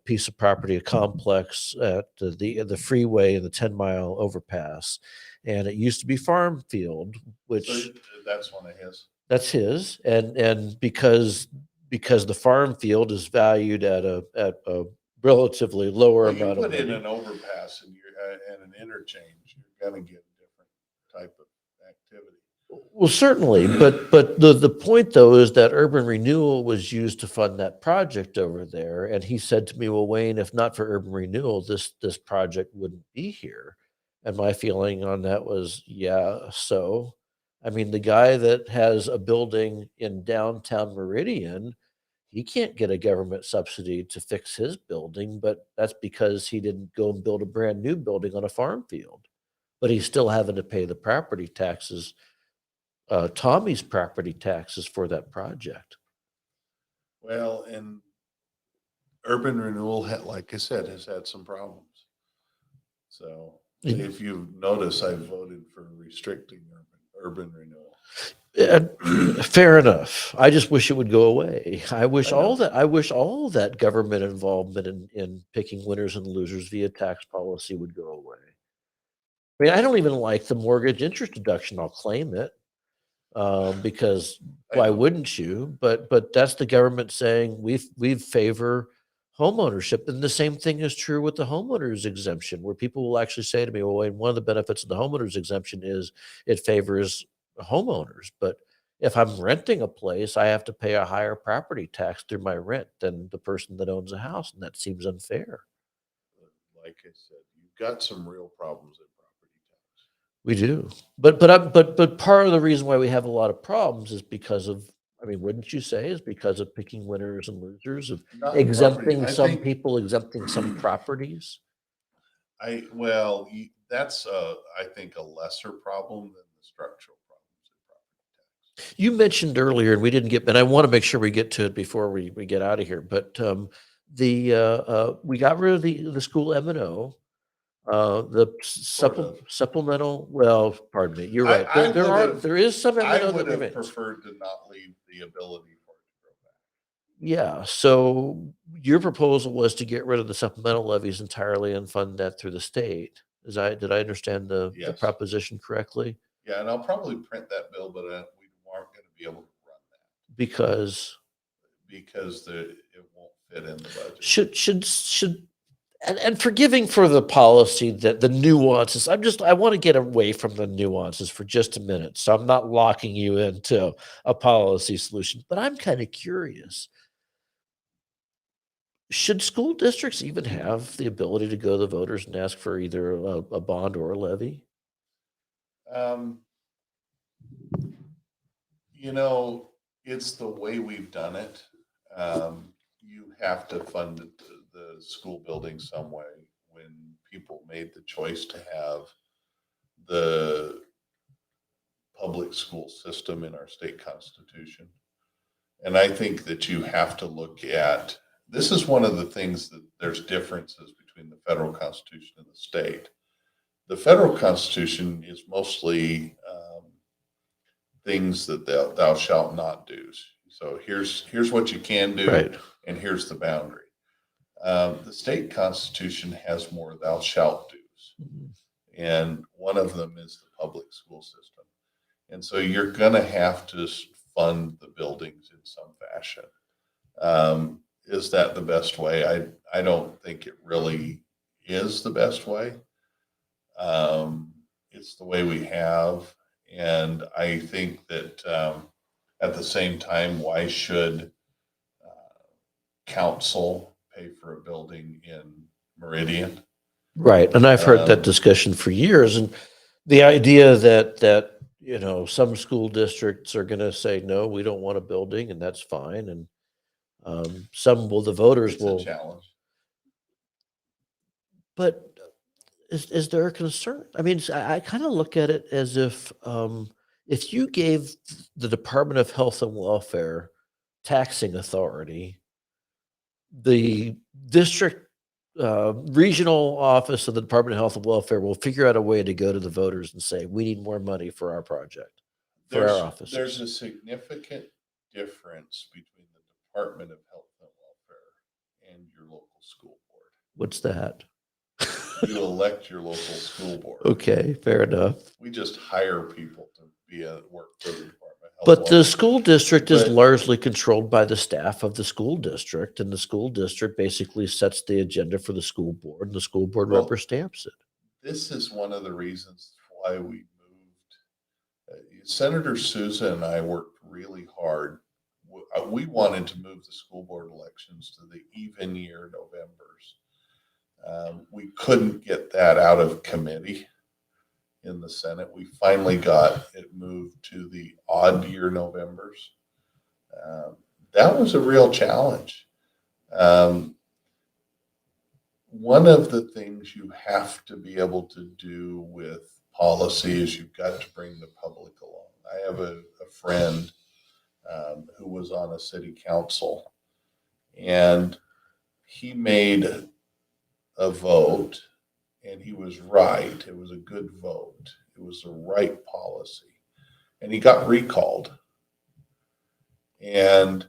piece of property, a complex at the freeway and the 10-mile overpass. And it used to be farm field, which So that's one of his. That's his. And because the farm field is valued at a relatively lower amount of money. You put in an overpass and an interchange, you're going to get a different type of activity. Well, certainly, but the point though is that urban renewal was used to fund that project over there, and he said to me, "Well, Wayne, if not for urban renewal, this project wouldn't be here." And my feeling on that was, yeah. So, I mean, the guy that has a building in downtown Meridian, he can't get a government subsidy to fix his building, but that's because he didn't go and build a brand new building on a farm field. But he's still having to pay the property taxes, Tommy's property taxes for that project. Well, and urban renewal, like I said, has had some problems. So if you've noticed, I voted for restricting urban renewal. Fair enough. I just wish it would go away. I wish I know. all that government involvement in picking winners and losers via tax policy would go away. I mean, I don't even like the mortgage interest deduction. I'll claim it because I why know. wouldn't you? But that's the government saying we favor home ownership, and the same thing is true with the homeowners exemption, where people will actually say to me, "Well, and one of the benefits of the homeowners exemption is it favors homeowners." But if I'm renting a place, I have to pay a higher property tax through my rent than the person that owns a house, and that seems unfair. Like I said, you've got some real problems in property tax. We do, but part of the reason why we have a lot of problems is because of, I mean, wouldn't you say, is because of picking winners and losers, of Not in property. exempting I some think people, exempting some properties? that's I think a lesser problem than the structural problems in property tax. You mentioned earlier, and we didn't get, and I want to make sure we get to it before we get out of here. But we got rid of the school M&O. The Sort of. supplemental. Well, pardon me. You're right. I There is some I M&O that would have remains. preferred to not leave the ability for it to grow back. Yeah. So your proposal was to get rid of the supplemental levies entirely and fund that through the state. Did I understand the Yes. proposition correctly? Yeah, and I'll probably print that bill, but we aren't going to be able to run that Because it won't fit in the budget. should and forgiving for the policy, that the nuances, I want to get away from the nuances for just a minute. So I'm not locking you into a policy solution, but I'm kind of curious. Should school districts even have the ability to go to the voters and ask for either a bond or a levy? Um, it's the way we've done it. You have to fund the school building some way. When people made the choice to have the public school system in our state constitution. And I think that you have to look at, this is one of the things that there's differences between the federal constitution and the state. The federal constitution is mostly things that thou shalt not do. So here's what you can do, Right. and here's the boundary. The state constitution has more thou shalt do's, and one of them is the public school system. And so you're going to have to fund the buildings in some fashion. Is that the best way? I don't think it really is the best way. It's the way we have. And I think that at the same time, why should council pay for a building in Meridian? Right. And I've heard that discussion for years. And the idea that some school districts are going to say, no, we don't want a building, and that's fine. And the voters It's will. a challenge. But is there a concern? I mean, I kind of look at it as if you gave the Department of Health and Welfare taxing authority, the district regional office of the Department of Health and Welfare will figure out a way to go to the voters and say, we need more money for our project, for our office. There's a significant difference between the Department of Health and Welfare and your local school board. What's that? You elect your local school board. Okay, fair enough. We just hire people to work for the Department of Health. But the school district is largely controlled by the staff of the school district, and the school district basically sets the agenda for the school board, and the school board rubber stamps it. This is one of the reasons why we moved. Senator Sousa and I worked really hard. We wanted to move the school board elections to the even year Novembers. We couldn't get that out of committee in the Senate. We finally got it moved to the odd year Novembers. that was a real challenge. One of the things you have to be able to do with policy is you've got to bring the public along. I have a friend who was on a city council, and he made a vote, and he was right. It was a good vote. It was the right policy. And he got recalled. And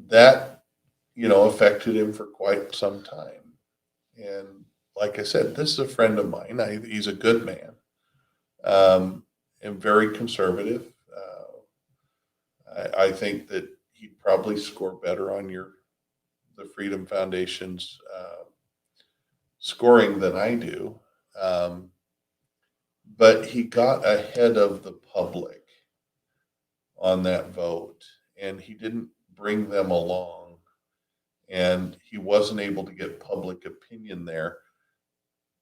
that, affected him for quite some time. And like I said, this is a friend of mine. He's a good man, and very conservative. I think that he'd probably score better on the Freedom Foundation's scoring than I do. But he got ahead of the public on that vote, and he didn't bring them along, and he wasn't able to get public opinion there.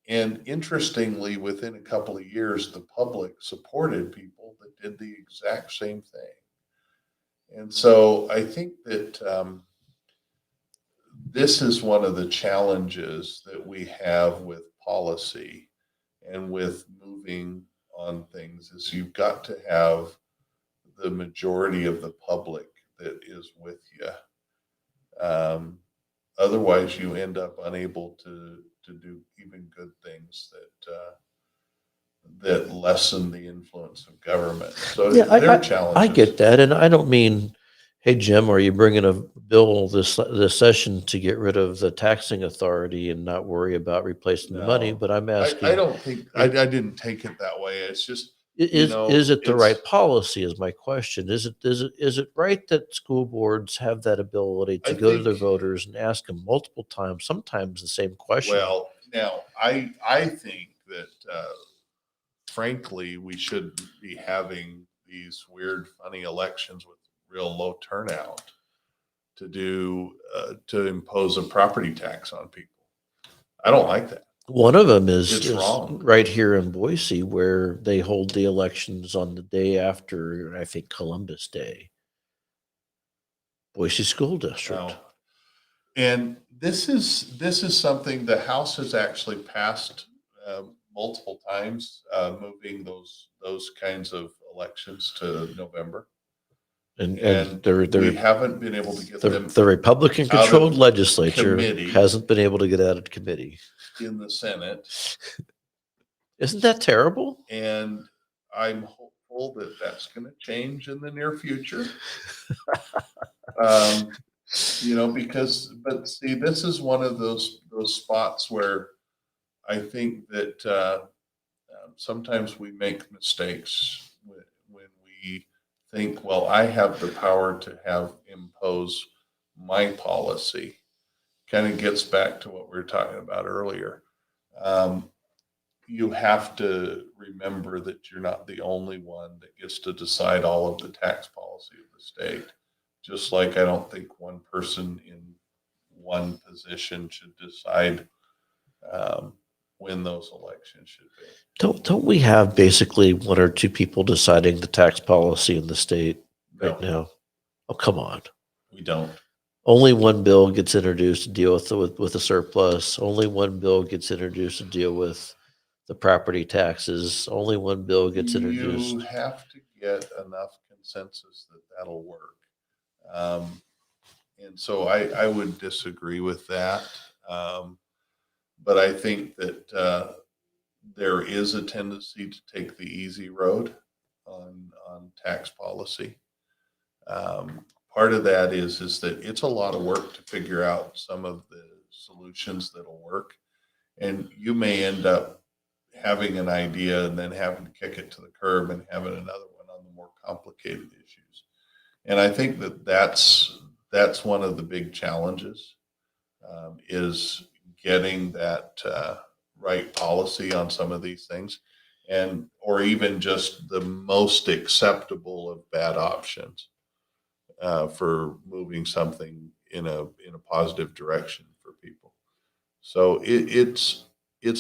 And interestingly, within a couple of years, the public supported people that did the exact same thing. And so I think that this is one of the challenges that we have with policy and with moving on things, is you've got to have the majority of the public that is with you. Otherwise, you end up unable to do even good things that lessen the influence of government. So Yeah, there are challenges. I get that, and I don't mean, hey Jim, are you bringing a bill this session to get rid of the taxing authority and not worry about replacing the money? No. But I'm asking, I don't think I didn't take it that way. It's just is it the it's- right policy? Is my question. Is it right that school boards have that ability to I go to their think- voters and ask them multiple times, sometimes the same question? Well, now I think that frankly we shouldn't be having these weird, funny elections with real low turnout to impose a property tax on people. I don't like that. One of them It's is wrong. right here in Boise, where they hold the elections on the day after, I think, Columbus Day. Boise School District. No. And this is something the House has actually passed multiple times, moving those kinds of elections to November. And we haven't been able to get them the Republican-controlled of legislature committee. hasn't been able to get out of committee. in the Senate. Isn't that terrible? And I'm hopeful that that's going to change in the near future. But see, this is one of those spots where I think that sometimes we make mistakes when we think, well, I have the power to impose my policy. Kind of gets back to what we were talking about earlier. You have to remember that you're not the only one that gets to decide all of the tax policy of the state. Just like I don't think one person in one position should decide when those elections should be. Don't we have basically one or two people deciding the tax policy in the state right No, now? Oh, come on. we don't. Only one bill gets introduced to deal with the surplus. Only one bill gets introduced to deal with the property taxes. Only one bill gets introduced. You have to get enough consensus that that'll work. And so I would disagree with that. But I think that there is a tendency to take the easy road on tax policy. Part of that is that it's a lot of work to figure out some of the solutions that'll work. And you may end up having an idea and then having to kick it to the curb and having another one on the more complicated issues. And I think that that's one of the big challenges, is getting that right policy on some of these things, or even just the most acceptable of bad options for moving something in a positive direction for people. So it's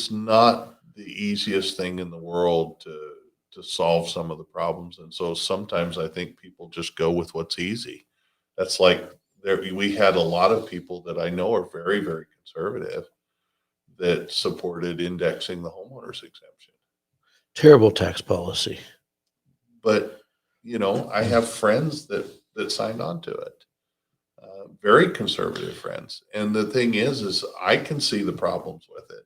not the easiest thing in the world to solve some of the problems. And so sometimes I think people just go with what's easy. That's like we had a lot of people that I know are very, very conservative that supported indexing the homeowners exemption. Terrible tax policy. But, I have friends that signed on to it, very conservative friends. And the thing is I can see the problems with it,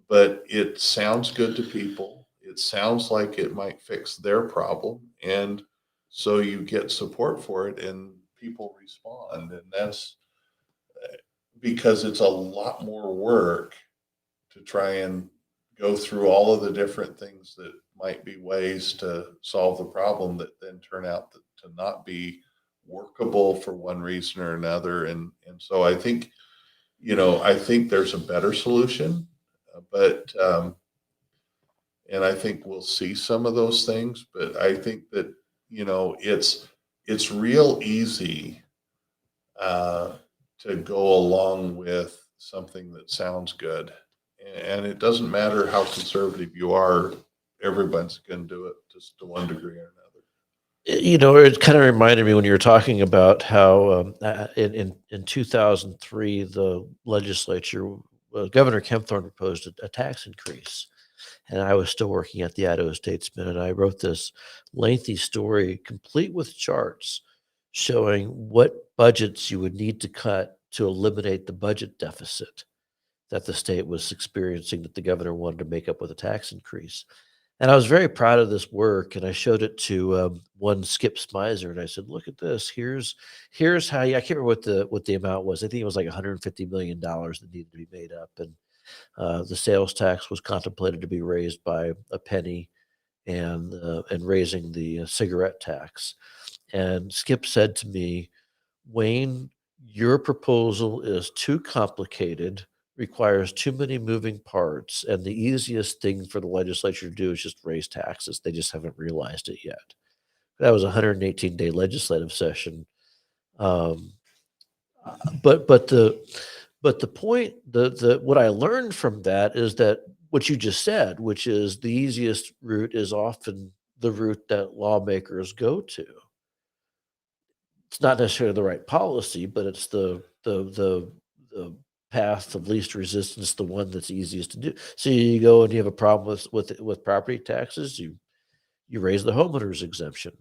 but it sounds good to people. It sounds like it might fix their problem. And so you get support for it and people respond. And that's because it's a lot more work to try and go through all of the different things that might be ways to solve the problem that then turn out to not be workable for one reason or another. And so I think, I think there's a better solution, but, and I think we'll see some of those things, but I think that, it's real easy, to go along with something that sounds good. And it doesn't matter how conservative you are, everyone's going to do it just to one degree or another. It kind of reminded me when you were talking about how in 2003, the legislature, Governor Kempthorne proposed a tax increase. And I was still working at the Idaho Statesman, and I wrote this lengthy story, complete with charts, showing what budgets you would need to cut to eliminate the budget deficit that the state was experiencing, that the governor wanted to make up with a tax increase. And I was very proud of this work, and I showed it to one Skip Smizer, and I said, "Look at this. Here's how you." I can't remember what the amount was. I think it was like $150 million that needed to be made up, and the sales tax was contemplated to be raised by a penny, and raising the cigarette tax. And Skip said to me, "Wayne, your proposal is too complicated, requires too many moving parts, and the easiest thing for the legislature to do is just raise taxes. They just haven't realized it yet." That was a 118-day legislative session. Um, but the point, the what I learned from that is that what you just said, which is the easiest route is often the route that lawmakers go to. It's not necessarily the right policy, but it's the path of least resistance, the one that's easiest to do. So you go and you have a problem with property taxes, you raise the homeowners exemption.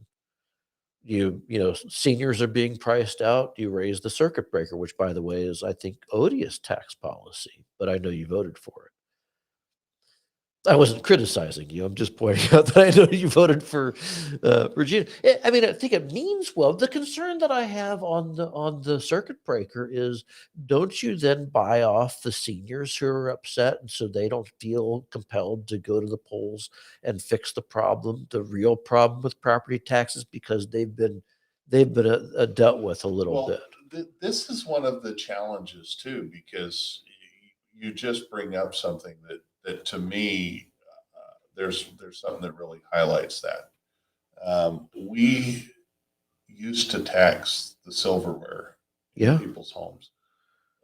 Seniors are being priced out, you raise the circuit breaker, which by the way is, I think, odious tax policy, but I know you voted for it. I wasn't criticizing you. I'm just pointing out that I know you voted for Virginia. I mean, I think it means well. The concern that I have on the circuit breaker is, don't you then buy off the seniors who are upset, and so they don't feel compelled to go to the polls and fix the problem, the real problem with property taxes, because they've been dealt with a little bit. This is one of the challenges too, because you just bring up something that to me, there's something that really highlights that. We used to tax the silverware in people's homes,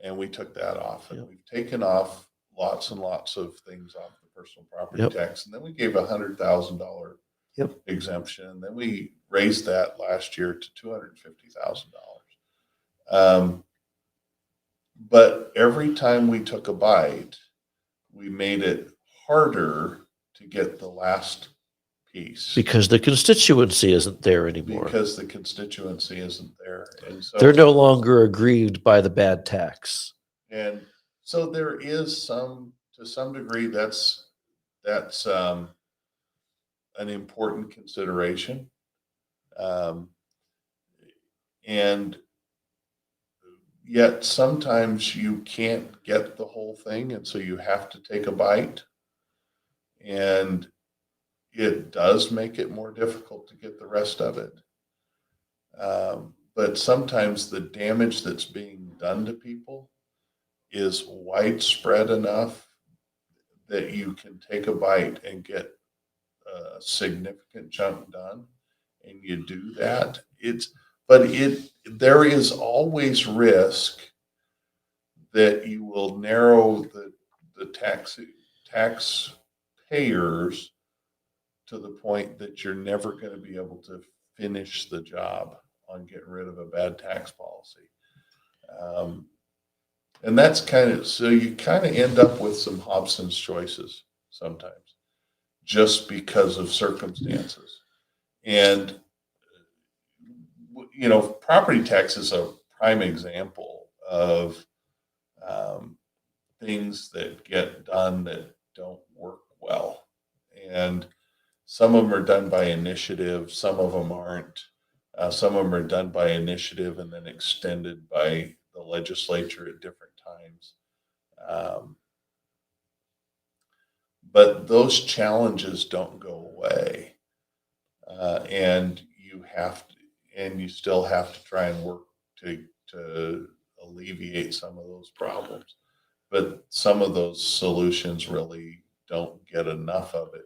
and we took that off, and we've taken off lots and lots of things off the personal property tax, and then we gave $100,000 exemption, and then we raised that last year to $250,000. But every time we took a bite, we made it harder to get the last piece. Because the constituency isn't there anymore. Because the constituency isn't there. And so they're no longer aggrieved by the bad tax. And so there is to some degree, that's an important consideration. And yet sometimes you can't get the whole thing, and so you have to take a bite. And it does make it more difficult to get the rest of it. But sometimes the damage that's being done to people is widespread enough that you can take a bite and get a significant chunk done, and you do that. There is always risk that you will narrow the taxpayers to the point that you're never going to be able to finish the job getting rid of a bad tax policy. And that's so you kind of end up with some Hobson's choices sometimes, just because of circumstances. And, property tax is a prime example of things that get done that don't work well. And some of them are done by initiative, some of them aren't. Some of them are done by initiative and then extended by the legislature at different times. But those challenges don't go away. And you still have to try and work to alleviate some of those problems. But some of those solutions really don't get enough of it.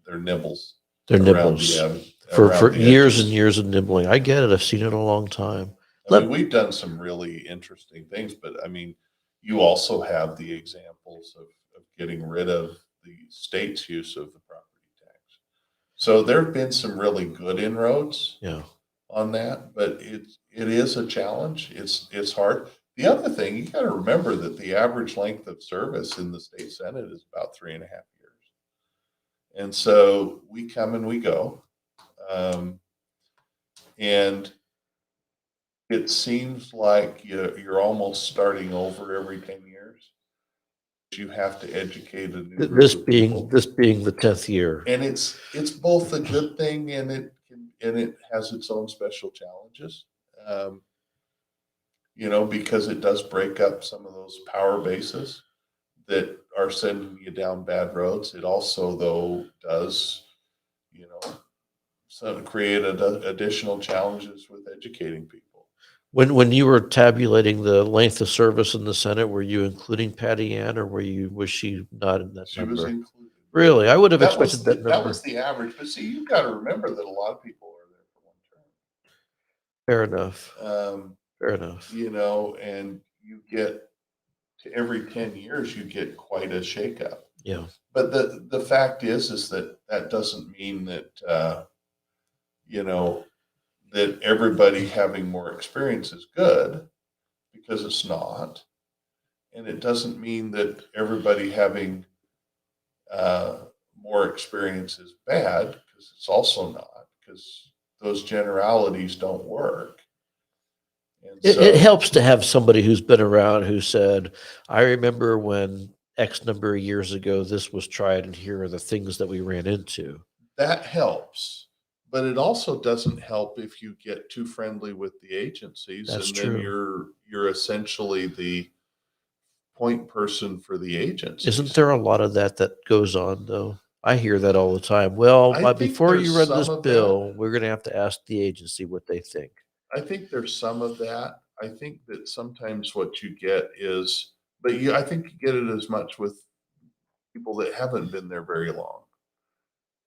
They're nibbles. They're around nibbles the, for the years edges. and years of nibbling. I get it. I've seen it a long time. I mean, we've done some really interesting things, but I mean, you also have the examples of getting rid of the state's use of the property tax. So there have been some really good inroads on that, but it is a challenge. It's hard. The other thing, you got to remember that the average length of service in the state Senate is about 3.5 years. And so we come and we go. And it seems like you're almost starting over every 10 years. You have to educate a new group of people. This being the 10th year. And it's both a good thing and it has its own special challenges. Because it does break up some of those power bases that are sending you down bad roads. It also, though, does, create additional challenges with educating people. When you were tabulating the length of service in the Senate, were you including Patty Ann, or was she not in that number? She was included. Really? I would have expected that number. That was the average. But see, you've got to remember that a lot of people are there for one term. Fair enough. Fair enough. And you get to every 10 years, you get quite a shakeup. Yeah. But the fact is that doesn't mean that, that everybody having more experience is good, because it's not. And it doesn't mean that everybody having more experience is bad, because it's also not, because those generalities don't work. And It helps to have somebody who's been around who said, I remember when X number of years ago this was tried, and here are the things that we ran into. That helps. But it also doesn't help if you get too friendly with the agencies. That's and true. Then you're essentially the point person for the agencies. Isn't there a lot of that goes on, though? I hear that all the time. Well, but before you run this bill, we're going to have to ask the agency what they think. I think there's some of that. I think that sometimes what you get is, I think you get it as much with people that haven't been there very long.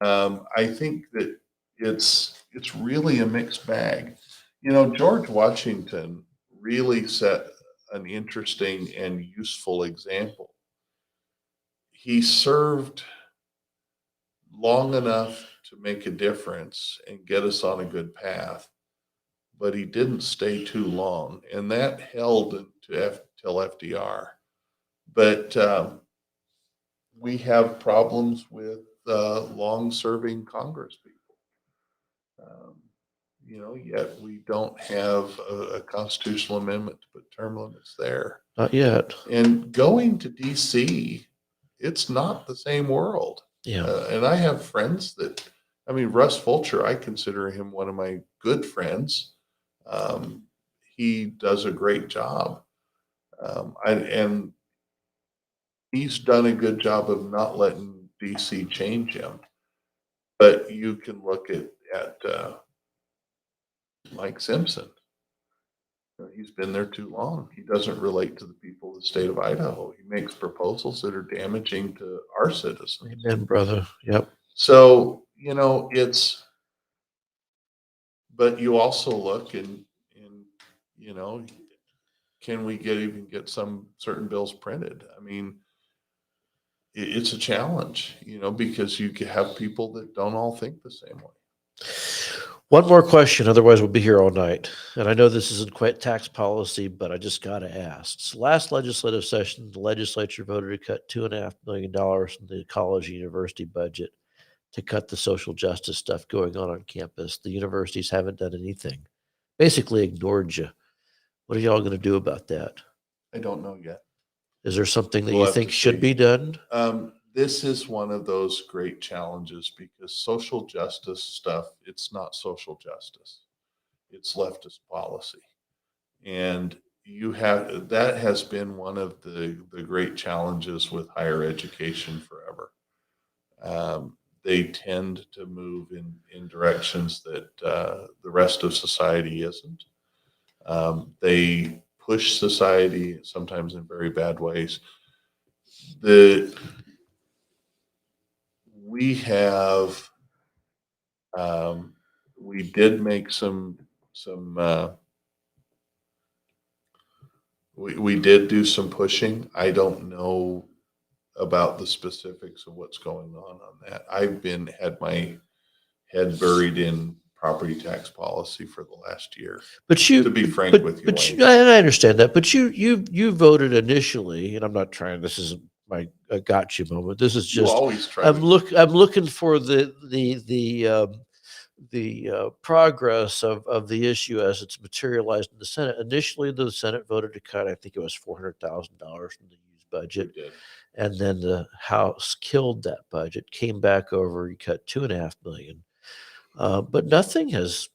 I think that it's really a mixed bag. George Washington really set an interesting and useful example. He served long enough to make a difference and get us on a good path, but he didn't stay too long, and that held till FDR. But we have problems with long-serving Congress people. Yet we don't have a constitutional amendment to put term limits there. Not yet. And going to DC, it's not the same world. Yeah. And I have friends Russ Fulcher, I consider him one of my good friends. He does a great job. And he's done a good job of not letting DC change him. But you can look at Mike Simpson. He's been there too long. He doesn't relate to the people of the state of Idaho. He makes proposals that are damaging to our citizens. Amen, brother. Yep. So, but you also look and can we get some certain bills printed? I mean, it's a challenge, because you have people that don't all think the same way. One more question, otherwise we'll be here all night. And I know this isn't quite tax policy, but I just got to ask. So last legislative session, the legislature voted to cut $2.5 million from the college and university budget to cut the social justice stuff going on campus. The universities haven't done anything, basically ignored you. What are y'all going to do about that? I don't know yet. Is there something that We'll you have think to should see. be done? This is one of those great challenges because social justice stuff, it's not social justice. It's leftist policy. And that has been one of the great challenges with higher education forever. They tend to move in directions that the rest of society isn't. They push society sometimes in very bad ways. We have, we did make we did do some pushing. I don't know about the specifics of what's going on that. I've had my head buried in property tax policy for the last year. But you, to be frank with you, but Wayne. I understand that. But you voted initially, and I'm not trying. This isn't my gotcha moment. This is You just always try I'm to. looking for the progress of the issue as it's materialized in the Senate. Initially, the Senate voted to cut, I think it was $400,000 from the used budget, and then the House killed that budget. Came back over, and cut $2.5 million, but nothing has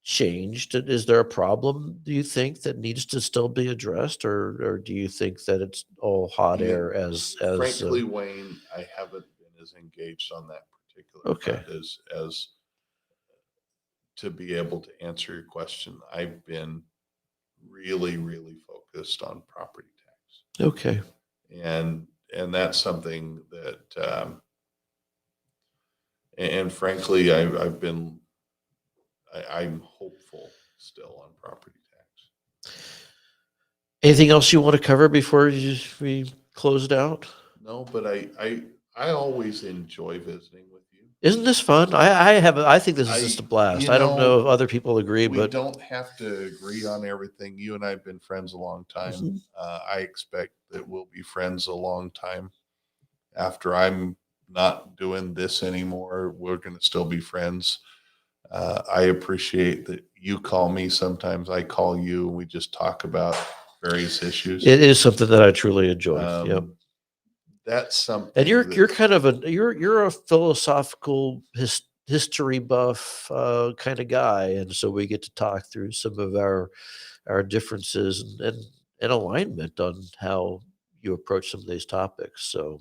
changed. Is there a problem, do you think, that needs to still be addressed, or do you think that it's all hot air as Frankly, Wayne, I haven't been as engaged on that particular Okay. front as to be able to answer your question. I've been really, really focused on property tax. Okay. And that's something that, and frankly, I'm hopeful still on property tax. Anything else you want to cover before we close it out? No, but I always enjoy visiting with you. Isn't this fun? I think this is just a blast. you I don't know know, if other people agree, We but don't have to agree on everything. You and I have been friends a long time. Mhm. I expect that we'll be friends a long time. After I'm not doing this anymore, we're going to still be friends. I appreciate that you call me. Sometimes I call you and we just talk about various issues. it is something that I truly enjoy. Yep. That's something. And you're that- kind of you're a philosophical history buff kind of guy, and so we get to talk through some of our differences and alignment on how you approach some of these topics. So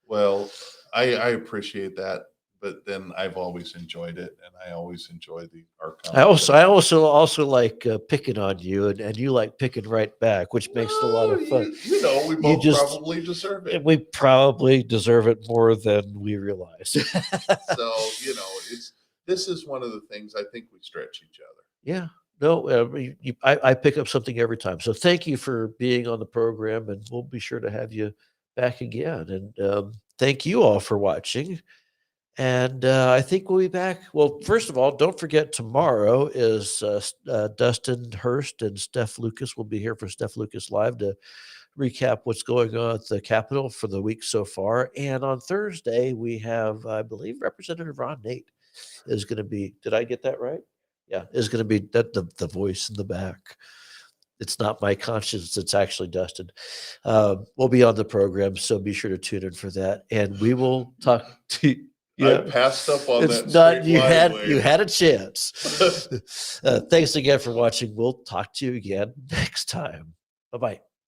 Well, I appreciate that, but then I've always enjoyed it, and I always enjoy our I also like picking on you, and you like picking right back, which makes it a lot of fun. You know, we both probably deserve it. And we probably deserve it more than we realize. So, this is one of the things I think we stretch each other. Yeah. No, I pick up something every time. So thank you for being on the program, and we'll be sure to have you back again. And thank you all for watching. And I think we'll be back. Well, first of all, don't forget tomorrow is Dustin Hurst and Steph Lucas will be here for Steph Lucas Live to recap what's going on at the Capitol for the week so far. And on Thursday, we have, I believe, Representative Ron Nate is going to be, did I get that right? Yeah, is going to be the voice in the back. It's not my conscience. It's actually Dustin. We'll be on the program, so be sure to tune in for that. And we will talk to you. I passed up on that. It's not, straight you line, had Wayne. a chance. Thanks again for watching. We'll talk to you again next time. Bye-bye.